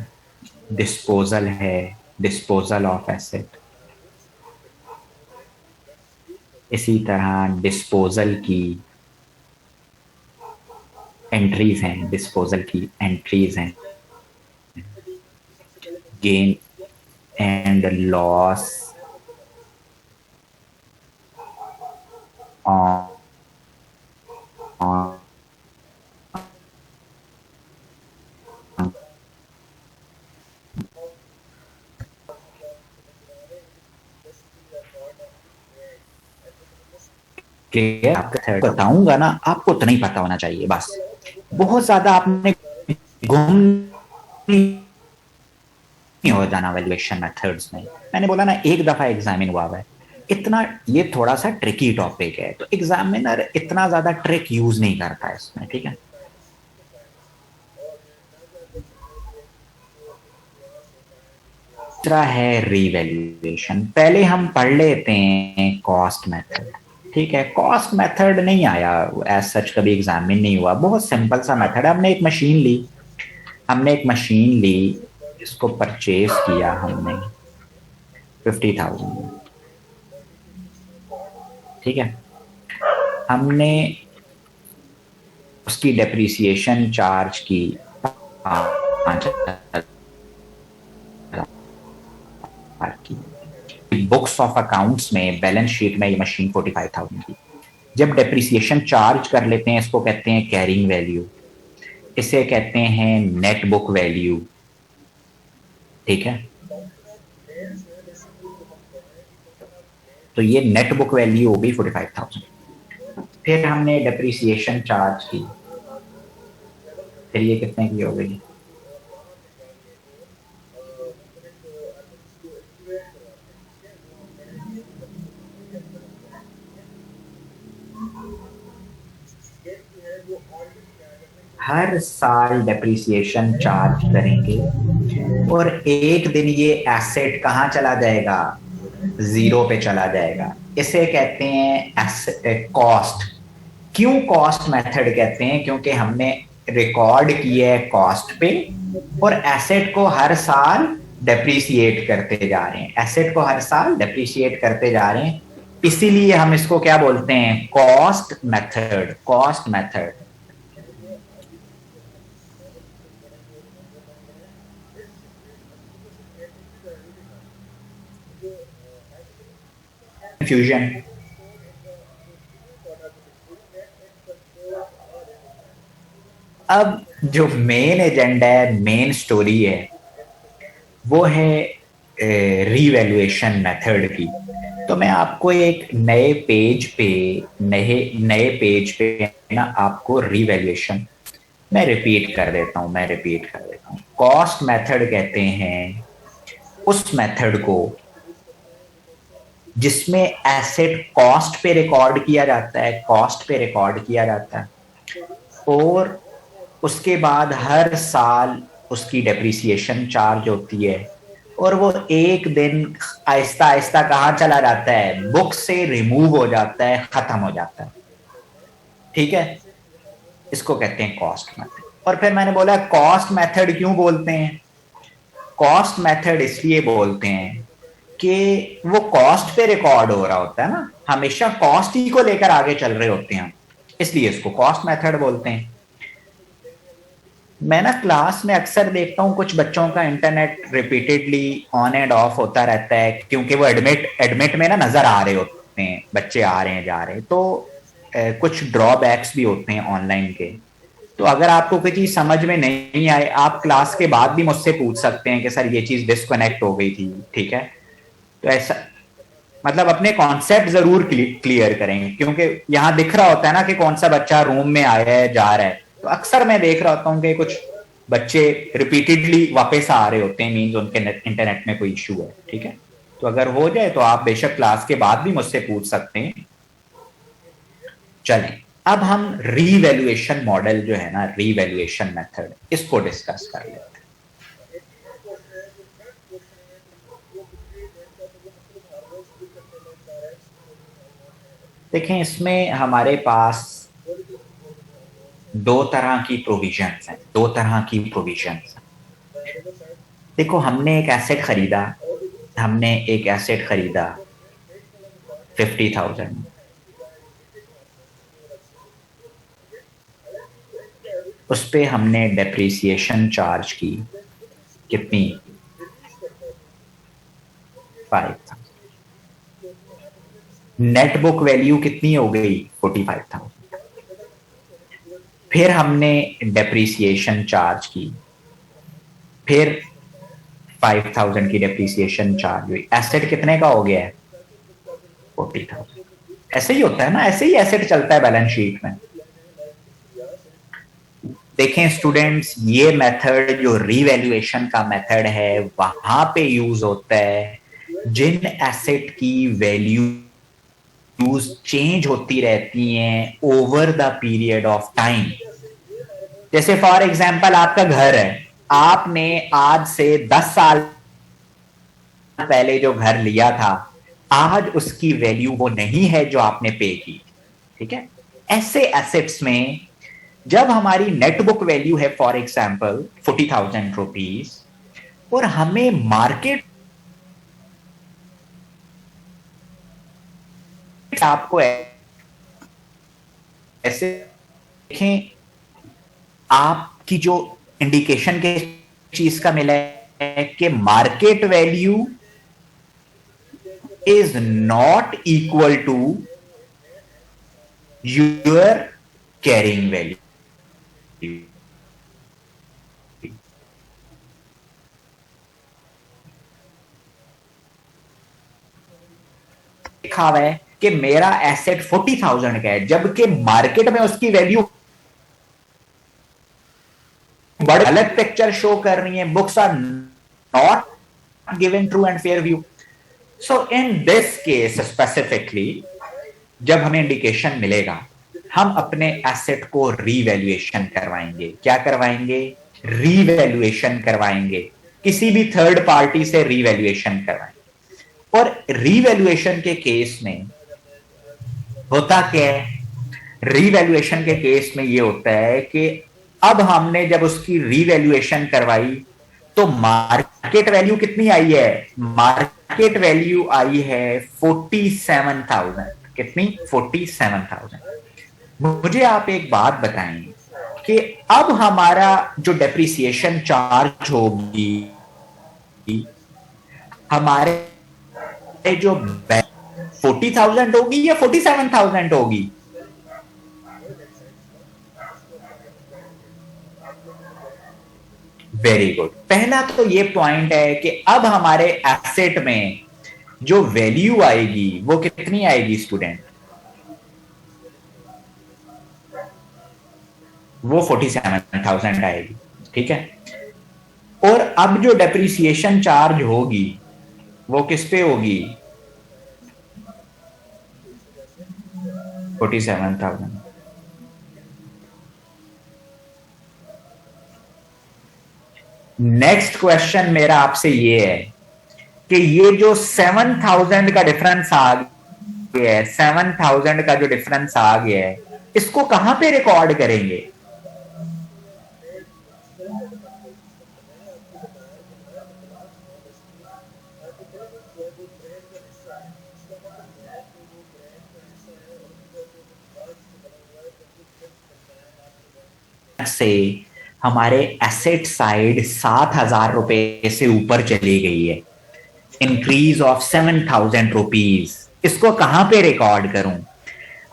डिस्पोजल है, डिस्पोजल ऑफ एसेट। इसी तरह डिस्पोजल की एंट्रीज हैं, डिस्पोजल की एंट्रीज हैं, gain and loss on clear. आपका बताऊंगा ना, आपको तो नहीं पता होना चाहिए, बस बहुत ज्यादा आपने घूम नहीं हो जाना वैल्यूएशन मेथड्स में। मैंने बोला ना एक दफा एग्जामिन हुआ है, इतना ये थोड़ा सा ट्रिकी टॉपिक है, तो एग्जामिनर इतना ज्यादा ट्रिक यूज नहीं करता है इसमें। ठीक है, दूसरा है रीवैल्यूएशन। पहले हम पढ़ लेते हैं कॉस्ट मेथड। ठीक है, कॉस्ट मेथड नहीं आया एज सच, कभी एग्जामिन नहीं हुआ, बहुत सिंपल सा मेथड है। हमने एक मशीन ली, इसको परचेज किया हमने 50,000। ठीक है, हमने उसकी डेप्रिसिएशन चार्ज की 5,000 की। बुक्स ऑफ अकाउंट्स में, बैलेंस शीट में ये मशीन 45,000 की। जब डेप्रिसिएशन चार्ज कर लेते हैं, इसको कहते हैं कैरिंग वैल्यू, इसे कहते हैं नेट बुक वैल्यू। ठीक है, तो ये नेट बुक वैल्यू हो गई 45,000। फिर हमने डेप्रिसिएशन चार्ज की, फिर ये कितने की हो गई? हर साल डेप्रिसिएशन चार्ज करेंगे और एक दिन ये एसेट कहाँ चला जाएगा? जीरो पे चला जाएगा। इसे कहते हैं कॉस्ट। क्यों कॉस्ट मेथड कहते हैं? क्योंकि हमने रिकॉर्ड किया है कॉस्ट पे और एसेट को हर साल डेप्रिसिएट करते जा रहे हैं, एसेट को हर साल डेप्रिसिएट करते जा रहे हैं, इसीलिए हम इसको क्या बोलते हैं? Cost method. Cost method. Confusion? अब जो मेन एजेंडा है, मेन स्टोरी है, वो है रीवैल्यूएशन मेथड की। तो मैं आपको एक नए पेज पे ना आपको रिवैल्यूएशन मैं रिपीट कर देता हूं। कॉस्ट मेथड कहते हैं उस मेथड को जिसमें एसेट कॉस्ट पे रिकॉर्ड किया जाता है और उसके बाद हर साल उसकी डेप्रिसिएशन चार्ज होती है और वो एक दिन आहिस्ता आहिस्ता कहाँ चला जाता है, बुक से रिमूव हो जाता है, खत्म हो जाता है। ठीक है, इसको कहते हैं कॉस्ट मेथड। और फिर मैंने बोला कॉस्ट मेथड क्यों बोलते हैं? कॉस्ट मेथड इसलिए बोलते हैं कि वो कॉस्ट पे रिकॉर्ड हो रहा होता है ना, हमेशा कॉस्ट ही को लेकर आगे चल रहे होते हैं, इसलिए इसको कॉस्ट मेथड बोलते हैं। मैं ना क्लास में अक्सर देखता हूँ कुछ बच्चों का internet repeatedly on end of होता रहता है क्योंकि वो एडमिट में ना नजर आ रहे होते हैं, बच्चे आ रहे हैं जा रहे हैं, तो कुछ ड्रॉबैक्स भी होते हैं ऑनलाइन के। तो अगर आपको कोई चीज समझ में नहीं आए, आप क्लास के बाद भी मुझसे पूछ सकते हैं कि सर ये चीज डिस्कनेक्ट हो गई थी। ठीक है, तो ऐसा मतलब अपने कॉन्सेप्ट जरूर क्लियर करेंगे, क्योंकि यहाँ दिख रहा होता है ना कि कौन सा बच्चा रूम में आया है जा रहा है, तो अक्सर मैं देख रहा होता हूँ कि कुछ बच्चे रिपीटेडली वापस आ रहे होते हैं, मीन्स उनके इंटरनेट में कोई इश्यू है। ठीक है, तो अगर हो जाए तो आप बेशक क्लास के बाद भी मुझसे पूछ सकते हैं। चलें, अब हम रीवैल्यूएशन मॉडल जो है ना, रीवैल्यूएशन मेथड, इसको डिस्कस कर लेते हैं। देखें, इसमें हमारे पास दो तरह की प्रोविजंस हैं। देखो, हमने एक एसेट खरीदा 50,000, उस पे हमने डेप्रिसिएशन चार्ज की कितनी, 5,000। नेट बुक वैल्यू कितनी हो गई, 45,000। फिर हमने डेप्रिसिएशन चार्ज की, फिर 5,000 की डेप्रिसिएशन चार्ज हुई, एसेट कितने का हो गया है, 40,000। ऐसे ही होता है ना, ऐसे ही एसेट चलता है बैलेंस शीट में। देखें स्टूडेंट्स, ये मेथड जो रीवैल्यूएशन का मेथड है वहां पे यूज होता है जिन एसेट की वैल्यूज चेंज होती रहती हैं over the period of time. जैसे फॉर एग्जांपल आपका घर है, आपने आज से 10 साल पहले जो घर लिया था, आज उसकी वैल्यू वो नहीं है जो आपने पे की। ठीक है, ऐसे एसेट्स में जब हमारी नेट बुक वैल्यू है फॉर एग्जांपल 40,000 रुपीज और हमें मार्केट, आपको ऐसे देखें, आपकी जो इंडिकेशन के चीज का मिला है कि market value is not equal to your carrying value. लिखा हुआ है कि मेरा एसेट 40,000 का है, जबकि मार्केट में उसकी वैल्यू बड़ी गलत पिक्चर शो कर रही है। Books are not given true and fair view. So in this case specifically जब हमें इंडिकेशन मिलेगा, हम अपने एसेट को रीवैल्यूएशन करवाएंगे। क्या करवाएंगे, रीवैल्यूएशन करवाएंगे, किसी भी थर्ड पार्टी से रीवैल्यूएशन करवाएंगे। और रीवैल्यूएशन के केस में होता क्या है, रीवैल्यूएशन के केस में ये होता है कि अब हमने जब उसकी रीवैल्यूएशन करवाई तो मार्केट वैल्यू कितनी आई है, मार्केट वैल्यू आई है 47,000। कितनी, 47,000। मुझे आप एक बात बताएं कि अब हमारा जो डेप्रिसिएशन चार्ज होगी, हमारे जो 40,000 होगी या 47,000 होगी, वेरी गुड। पहला तो ये पॉइंट है कि अब हमारे एसेट में जो वैल्यू आएगी वो कितनी आएगी स्टूडेंट? वो 47,000 आएगी, ठीक है। और अब जो डेप्रिसिएशन चार्ज होगी वो किस पे होगी? 47,000। नेक्स्ट क्वेश्चन मेरा आपसे ये है कि ये जो 7,000 का डिफरेंस आ गया है, 7,000 का जो डिफरेंस आ गया है, इसको कहां पे रिकॉर्ड करेंगे? से हमारे एसेट साइड 7,000 रुपए से ऊपर चली गई है, इंक्रीज ऑफ 7,000 रुपीज। इसको कहां पे रिकॉर्ड करूं?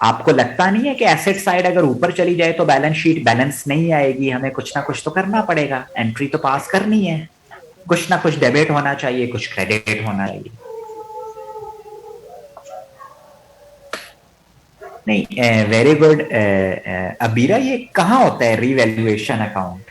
आपको लगता नहीं है कि एसेट साइड अगर ऊपर चली जाए तो बैलेंस शीट बैलेंस नहीं आएगी? हमें कुछ ना कुछ तो करना पड़ेगा, एंट्री तो पास करनी है, कुछ ना कुछ डेबिट होना चाहिए, कुछ क्रेडिट होना चाहिए। नहीं, वेरी गुड अबीरा, ये कहाँ होता है रीवैल्यूएशन अकाउंट?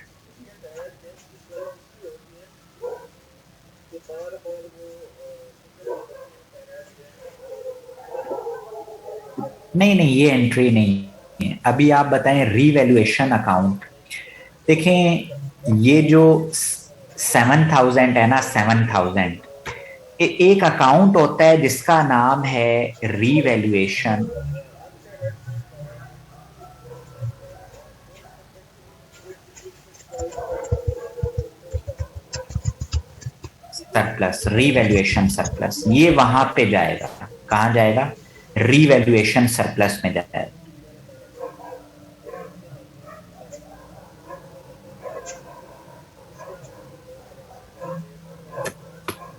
नहीं नहीं, ये एंट्री नहीं है। अभी आप बताएं रीवैल्यूएशन अकाउंट। देखें, ये जो 7,000 है ना, 7,000, एक अकाउंट होता है जिसका नाम है रीवैल्यूएशन सरप्लस। रीवैल्यूएशन सरप्लस ये वहां पे जाएगा। कहां जाएगा? रीवैल्यूएशन सरप्लस में जाएगा।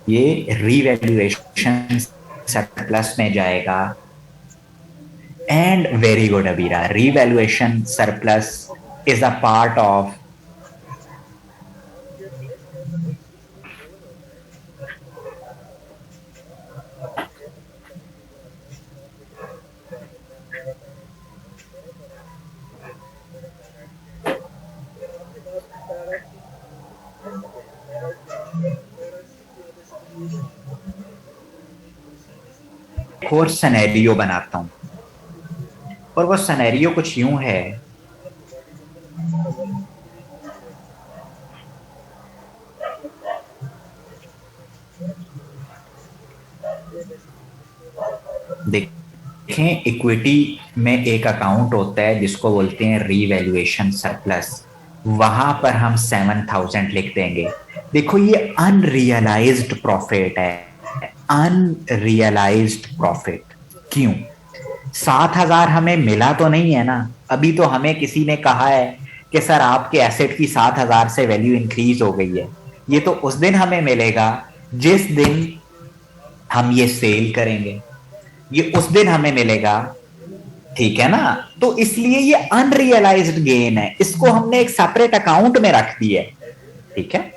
ये रीवैल्यूएशन सरप्लस में जाएगा। And very good Abira, revaluation surplus is a part of और सिनेरियो बनाता हूं, और वो सिनेरियो कुछ यूं है। देखें, इक्विटी में एक अकाउंट होता है जिसको बोलते हैं रीवैल्यूएशन सरप्लस, वहां पर हम 7,000 लिख देंगे। देखो, ये अनरियलाइज्ड प्रॉफिट है, अनरियलाइज्ड प्रॉफिट। क्यों? 7,000 हमें मिला तो नहीं है ना, अभी तो हमें किसी ने कहा है कि सर आपके एसेट की 7,000 से वैल्यू इंक्रीज हो गई है। ये तो उस दिन हमें मिलेगा जिस दिन हम ये सेल करेंगे, ये उस दिन हमें मिलेगा, ठीक है ना। तो इसलिए ये अनरियलाइज्ड गेन है, इसको हमने एक सेपरेट अकाउंट में रख दिया है, ठीक है।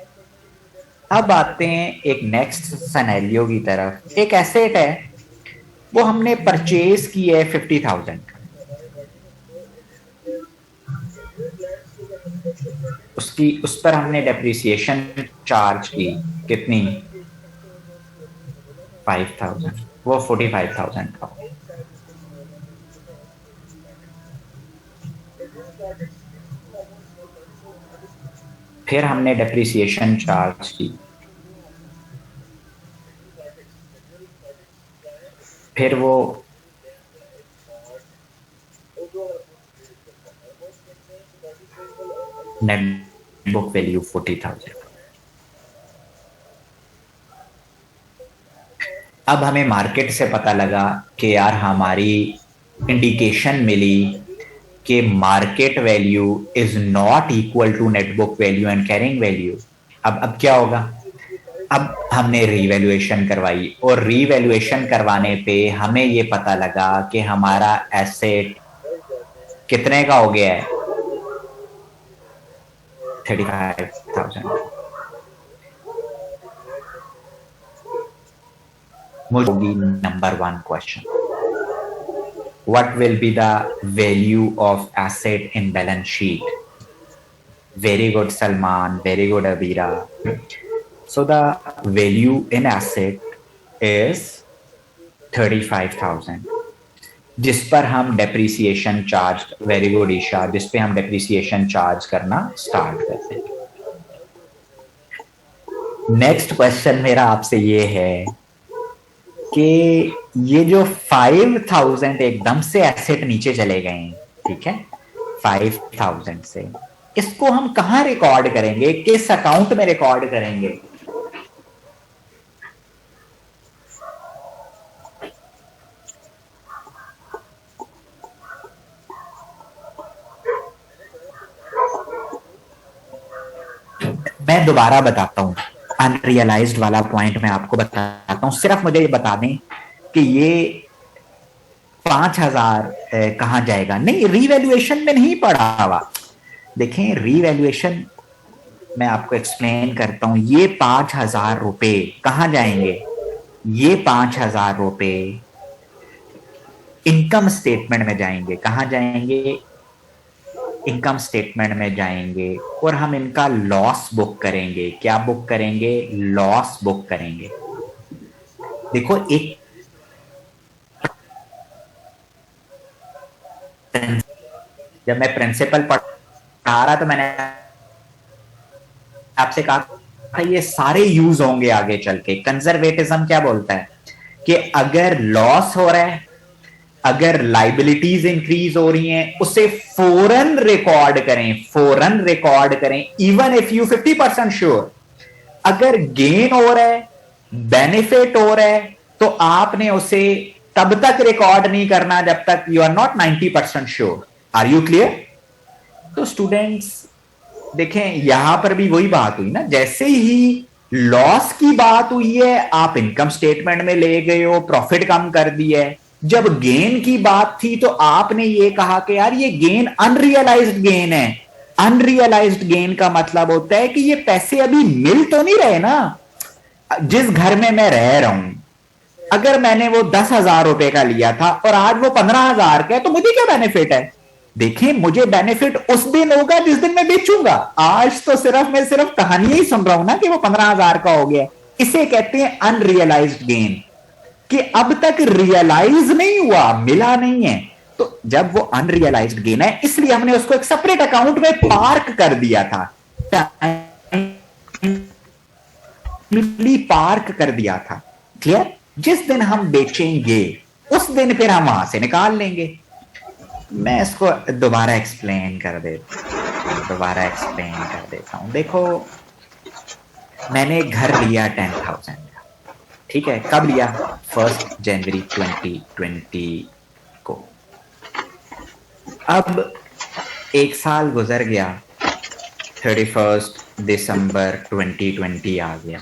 अब आते हैं एक नेक्स्ट सिनेरियो की तरफ। एक एसेट है, वो हमने परचेज की है 50,000, उस पर हमने डेप्रिसिएशन चार्ज की कितनी? 5,000, वो 45,000 का। फिर हमने डेप्रिसिएशन चार्ज की, फिर वो नेट बुक वैल्यू 40,000। अब हमें मार्केट से पता लगा कि यार हमारी इंडिकेशन मिली कि market value is not equal to net book value and carrying value. अब क्या होगा? अब हमने रीवैल्यूएशन करवाई, और रीवैल्यूएशन करवाने पे हमें ये पता लगा कि हमारा एसेट कितने का हो गया है? 35,000। मुझे होगी number 1 question, what will be the value of asset in balance sheet? Very good, Salman. Very good, Abira. So the value in asset is 35,000, जिस पर हम depreciation charge, very good Isha, जिस पे हम डेप्रिसिएशन चार्ज करना स्टार्ट करते हैं। नेक्स्ट क्वेश्चन मेरा आपसे ये है कि ये जो 5,000 एकदम से एसेट नीचे चले गए हैं, ठीक है, 5,000 से, इसको हम कहां रिकॉर्ड करेंगे, किस अकाउंट में रिकॉर्ड करेंगे? मैं दोबारा बताता हूं, अनरियलाइज्ड वाला पॉइंट मैं आपको बताता हूं, सिर्फ मुझे ये बता दें कि ये 5,000 कहां जाएगा। नहीं, रीवैल्यूएशन में नहीं पड़ा हुआ। देखें, रीवैल्यूएशन मैं आपको एक्सप्लेन करता हूं। ये 5,000 रुपए कहां जाएंगे? ये 5,000 रुपए इनकम स्टेटमेंट में जाएंगे। कहां जाएंगे? इनकम स्टेटमेंट में जाएंगे और हम इनका लॉस बुक करेंगे। क्या बुक करेंगे? लॉस बुक करेंगे। देखो, एक जब मैं प्रिंसिपल पढ़ा रहा तो मैंने आपसे कहा था ये सारे यूज होंगे आगे चल के। कंजर्वेटिज्म क्या बोलता है कि अगर लॉस हो रहा है, अगर लाइबिलिटीज इंक्रीज हो रही हैं, उसे फौरन रिकॉर्ड करें, फौरन रिकॉर्ड करें, इवन इफ यू 50% श्योर। अगर गेन हो रहा है, बेनिफिट हो रहा है, तो आपने उसे तब तक रिकॉर्ड नहीं करना जब तक you are not 90% sure. Are you clear? तो स्टूडेंट्स देखें, यहां पर भी वही बात हुई ना, जैसे ही लॉस की बात हुई है आप इनकम स्टेटमेंट में ले गए हो, प्रॉफिट कम कर दिया है। जब गेन की बात थी तो आपने ये कहा कि यार ये गेन अनरियलाइज्ड गेन है। अनरियलाइज्ड गेन का मतलब होता है कि ये पैसे अभी मिल तो नहीं रहे ना। जिस घर में मैं रह रहा हूं, अगर मैंने वो 10,000 रुपए का लिया था और आज वो 15,000 का है, तो मुझे क्या बेनिफिट है? देखें, मुझे बेनिफिट उस दिन होगा जिस दिन मैं बेचूंगा। आज तो मैं सिर्फ कहानी ही सुन रहा हूं ना कि वो 15,000 का हो गया। इसे कहते हैं अनरियलाइज्ड गेन, कि अब तक रियलाइज नहीं हुआ, मिला नहीं है। तो जब वो अनरियलाइज्ड गेन है, इसलिए हमने उसको एक सेपरेट अकाउंट में पार्क कर दिया था, पार्क कर दिया था। क्लियर? जिस दिन हम बेचेंगे उस दिन फिर हम वहां से निकाल लेंगे। मैं इसको दोबारा एक्सप्लेन कर देता हूं। देखो, मैंने एक घर लिया 10,000 का, ठीक है। कब लिया? 1 जनवरी 2020 को। अब एक साल गुजर गया, 31 दिसंबर 2020 आ गया।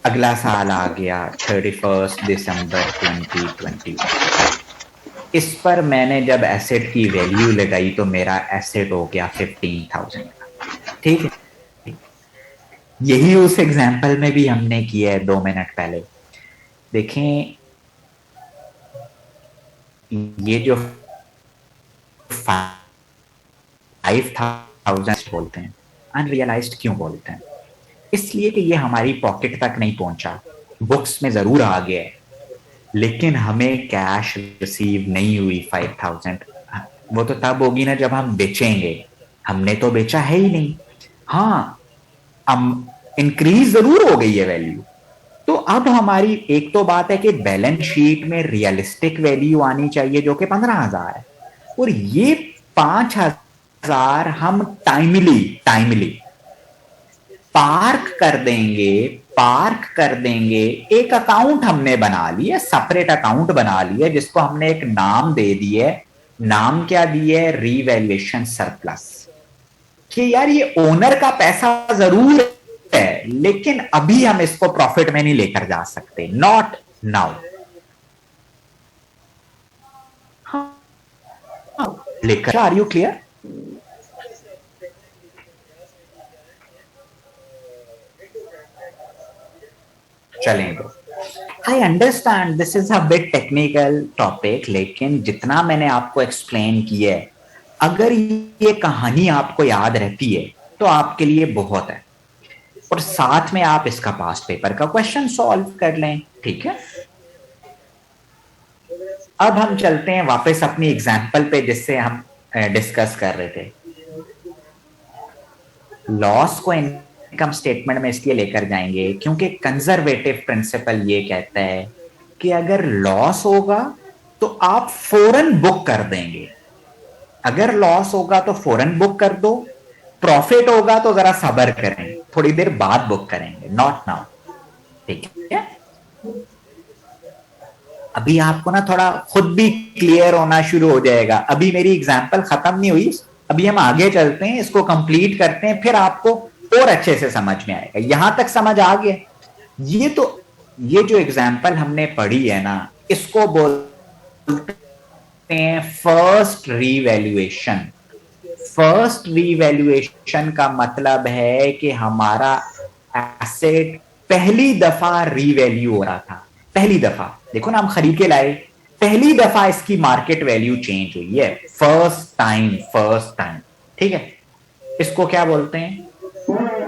अगला साल आ गया, 31 दिसंबर 2021। इस पर मैंने जब एसेट की वैल्यू लगाई तो मेरा एसेट हो गया 15,000 का, ठीक है। यही उस एग्जाम्पल में भी हमने किया है 2 मिनट पहले। देखें, ये जो 5,000 बोलते हैं, अनरियलाइज्ड क्यों बोलते हैं? इसलिए कि ये हमारी पॉकेट तक नहीं पहुंचा। बुक्स में जरूर आ गया है, लेकिन हमें कैश रिसीव नहीं हुई 5,000। वो तो तब होगी ना जब हम बेचेंगे। हमने तो बेचा है ही नहीं। हाँ, इंक्रीज जरूर हो गई है वैल्यू। तो अब हमारी एक तो बात है कि बैलेंस शीट में रियलिस्टिक वैल्यू आनी चाहिए जो कि 15,000 है, और ये 5,000 हम टाइमली पार्क कर देंगे। एक अकाउंट हमने बना लिया, सेपरेट अकाउंट बना लिया, जिसको हमने एक नाम दे दिया। नाम क्या दिया है? Revaluation surplus. कि यार ये ओनर का पैसा जरूर है, लेकिन अभी हम इसको प्रॉफिट में नहीं लेकर जा सकते, नॉट नाउ। लेकर, आर यू क्लियर? चलें तो I understand this is a bit technical topic, लेकिन जितना मैंने आपको एक्सप्लेन किया है, अगर ये कहानी आपको याद रहती है तो आपके लिए बहुत है, और साथ में आप इसका पास्ट पेपर का क्वेश्चन सॉल्व कर लें, ठीक है। अब हम चलते हैं वापस अपनी एग्जाम्पल पे जिससे हम डिस्कस कर रहे थे। लॉस को इनकम स्टेटमेंट में इसलिए लेकर जाएंगे क्योंकि कंजर्वेटिव प्रिंसिपल ये कहता है कि अगर लॉस होगा तो आप फौरन बुक कर देंगे। अगर लॉस होगा तो फौरन बुक कर दो, प्रॉफिट होगा तो जरा सब्र करें, थोड़ी देर बाद बुक करेंगे, नॉट नाउ, ठीक है। अभी आपको ना थोड़ा खुद भी क्लियर होना शुरू हो जाएगा। अभी मेरी एग्जाम्पल खत्म नहीं हुई, अभी हम आगे चलते हैं, इसको कंप्लीट करते हैं, फिर आपको और अच्छे से समझ में आएगा। यहां तक समझ आ गया? ये जो एग्जाम्पल हमने पढ़ी है ना, इसको बोलते हैं फर्स्ट रीवैल्यूएशन। फर्स्ट रीवैल्यूएशन का मतलब है कि हमारा एसेट पहली दफा रीवैल्यू हो रहा था। पहली दफा देखो ना, हम खरीद के लाए, पहली दफा इसकी मार्केट वैल्यू चेंज हुई है, फर्स्ट टाइम, ठीक है। इसको क्या बोलते हैं?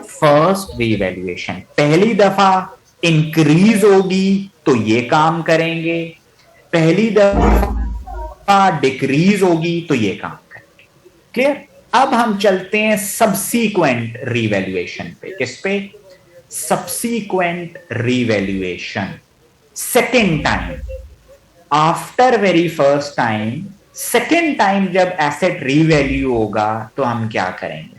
First revaluation. पहली दफा इंक्रीज होगी तो ये काम करेंगे, पहली दफा डिक्रीज होगी तो ये काम करेंगे। क्लियर? अब हम चलते हैं सबसीक्वेंट रीवैल्यूएशन पे। किस पे? Subsequent revaluation. Second time after very first time, second time जब एसेट रीवैल्यू होगा तो हम क्या करेंगे?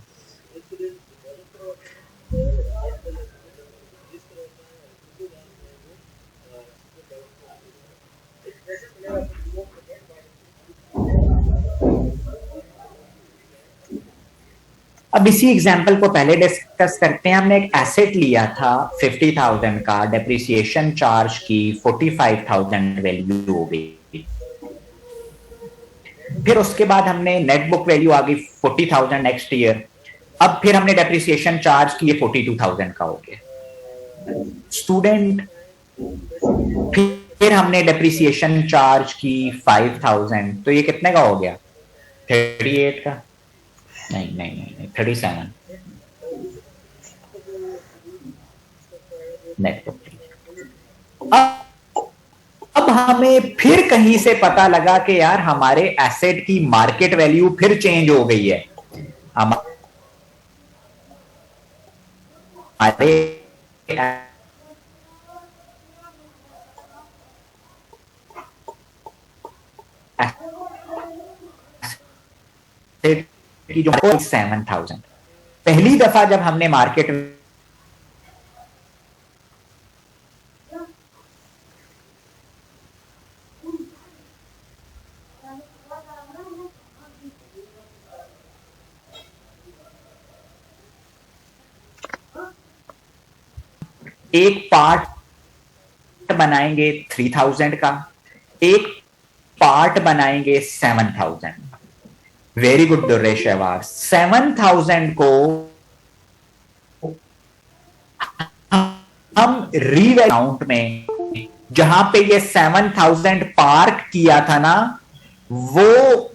अब इसी एग्जाम्पल को पहले डिस्कस करते हैं। हमने एक एसेट लिया था 50,000 का, डेप्रिसिएशन चार्ज की 45,000 वैल्यू हो गई। फिर उसके बाद हमने नेट बुक वैल्यू आ गई 40,000 नेक्स्ट ईयर। अब फिर हमने डेप्रिसिएशन चार्ज की 42,000 का हो गया। स्टूडेंट, फिर हमने डेप्रिसिएशन चार्ज की 5,000, तो ये कितने का हो गया? 38 का? नहीं 37 नेट बुक। अब हमें फिर कहीं से पता लगा कि यार हमारे एसेट की मार्केट वैल्यू फिर चेंज हो गई है। हमारे की जो 7,000, पहली दफा जब हमने मार्केट एक पार्ट बनाएंगे 3,000 का, एक पार्ट बनाएंगे 7,000। Very good दुर्रेश अहवार। 7,000 को हम रीवैल्यू अकाउंट में, जहां पे ये 7,000 पार्क किया था ना, वो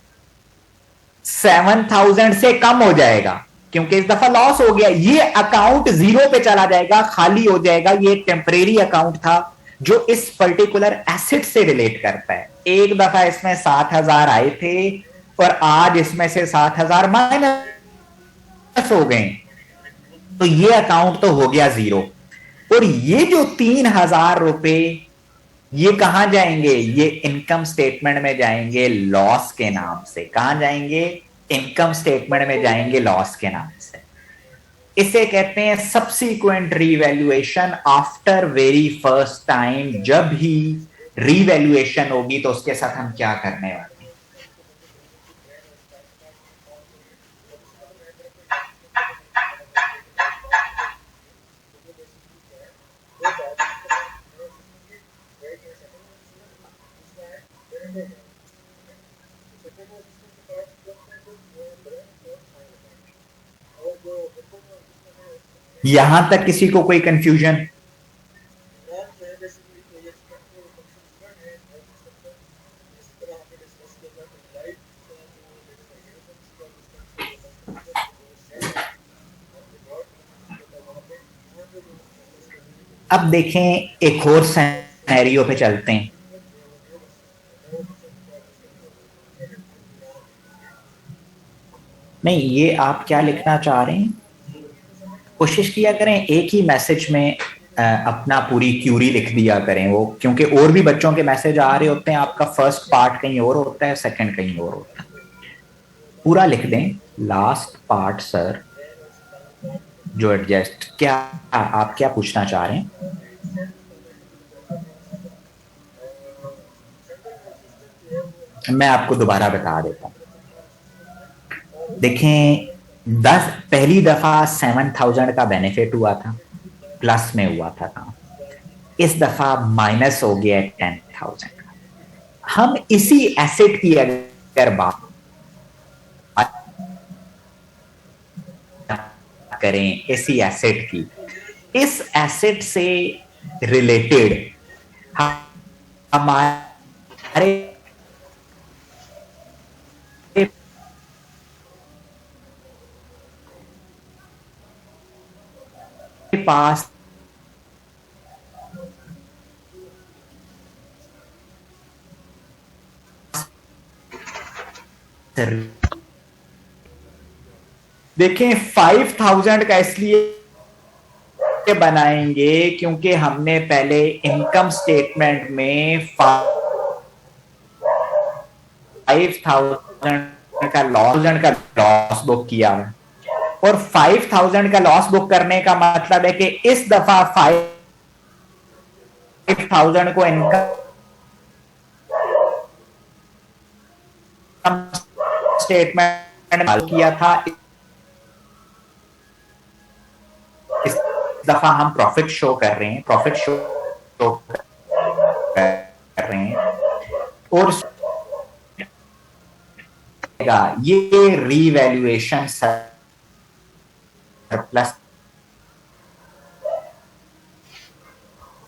7,000 से कम हो जाएगा क्योंकि इस दफा लॉस हो गया। ये अकाउंट जीरो पे चला जाएगा, खाली हो जाएगा। ये टेम्परेरी अकाउंट था जो इस पर्टिकुलर एसेट से रिलेट करता है। एक दफा इसमें 7,000 आए थे और आज इसमें से 7,000 माइनस हो गए, तो ये अकाउंट तो हो गया जीरो। और ये जो 3,000 रुपए ये कहां जाएंगे? ये इनकम स्टेटमेंट में जाएंगे लॉस के नाम से। कहां जाएंगे? इनकम स्टेटमेंट में जाएंगे लॉस के नाम से। इसे कहते हैं subsequent revaluation after very first time. जब ही रीवैल्यूएशन होगी तो उसके साथ हम क्या करने वाले? यहां तक किसी को कोई कंफ्यूजन? अब देखें एक और सिनेरियो पे चलते हैं। नहीं, ये आप क्या लिखना चाह रहे हैं? कोशिश किया करें एक ही मैसेज में अपना पूरी क्यूरी लिख दिया करें, वो क्योंकि और भी बच्चों के मैसेज आ रहे होते हैं, आपका फर्स्ट पार्ट कहीं और होता है, सेकंड कहीं और होता है। पूरा लिख दें, लास्ट पार्ट सर जो एडजस्ट, क्या आप क्या पूछना चाह रहे हैं? मैं आपको दोबारा बता देता हूं। देखें, पहली दफा 7,000 का बेनिफिट हुआ था, प्लस में हुआ था काम। इस दफा माइनस हो गया 10,000 का। हम इसी एसेट की अगर बात करें, इसी एसेट की, इस एसेट से रिलेटेड हमारे पास देखें 5,000 का इसलिए बनाएंगे क्योंकि हमने पहले इनकम स्टेटमेंट में 5,000 का लॉस बुक किया है, और 5,000 का लॉस बुक करने का मतलब है कि इस दफा 5,000 को इनकम स्टेटमेंट किया था, इस दफा हम प्रॉफिट शो कर रहे हैं, और ये रीवैल्यूएशन सरप्लस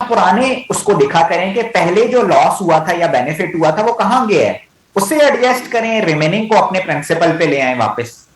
पुराने उसको दिखा करें कि पहले जो लॉस हुआ था या बेनिफिट हुआ था वो कहां गया है, उससे एडजस्ट करें, रिमेनिंग को अपने प्रिंसिपल पे ले आए वापस।